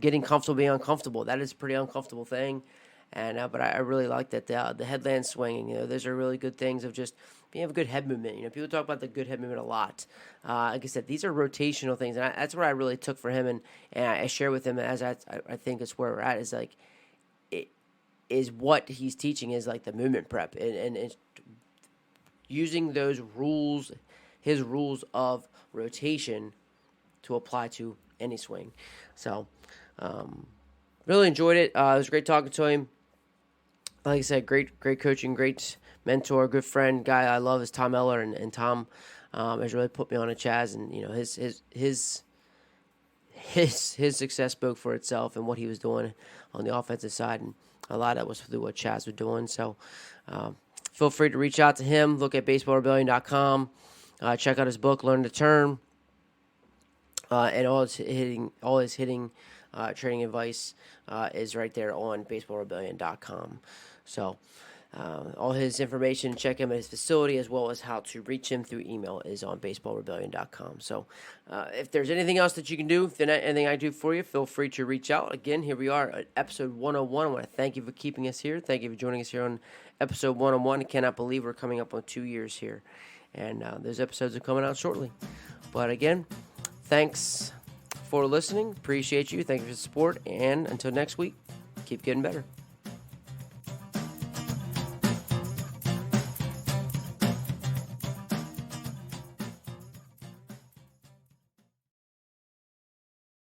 getting comfortable, being uncomfortable. That is a pretty uncomfortable thing. And but I really like that the headland swinging. Those are really good things of just being a good head movement. People talk about the good head movement a lot. Like I said, these are rotational things, and that's what I really took for him, and I share with him as I think it's where we're at is like it is what he's teaching is like the movement prep and it's using those rules, his rules of rotation, to apply to any swing. So really enjoyed it. It was great talking to him. Like I said, great coaching, great mentor, good friend, guy I love is Tom Eller, and Tom has really put me on a Chaz, and his success spoke for itself and what he was doing on the offensive side, and a lot of that was through what Chaz was doing. So feel free to reach out to him. Look at baseballrebellion.com. Check out his book, Learn to Turn, and all his hitting training advice is right there on baseballrebellion.com. So all his information, check him at his facility, as well as how to reach him through email is on baseballrebellion.com. So if there's anything else that you can do, if there's anything I do for you, feel free to reach out. Again, here we are at episode 101. I want to thank you for keeping us here. Thank you for joining us here on episode 101. I cannot believe we're coming up on 2 years here. And those episodes are coming out shortly. But again, thanks for listening. Appreciate you. Thank you for the support. And until next week, keep getting better.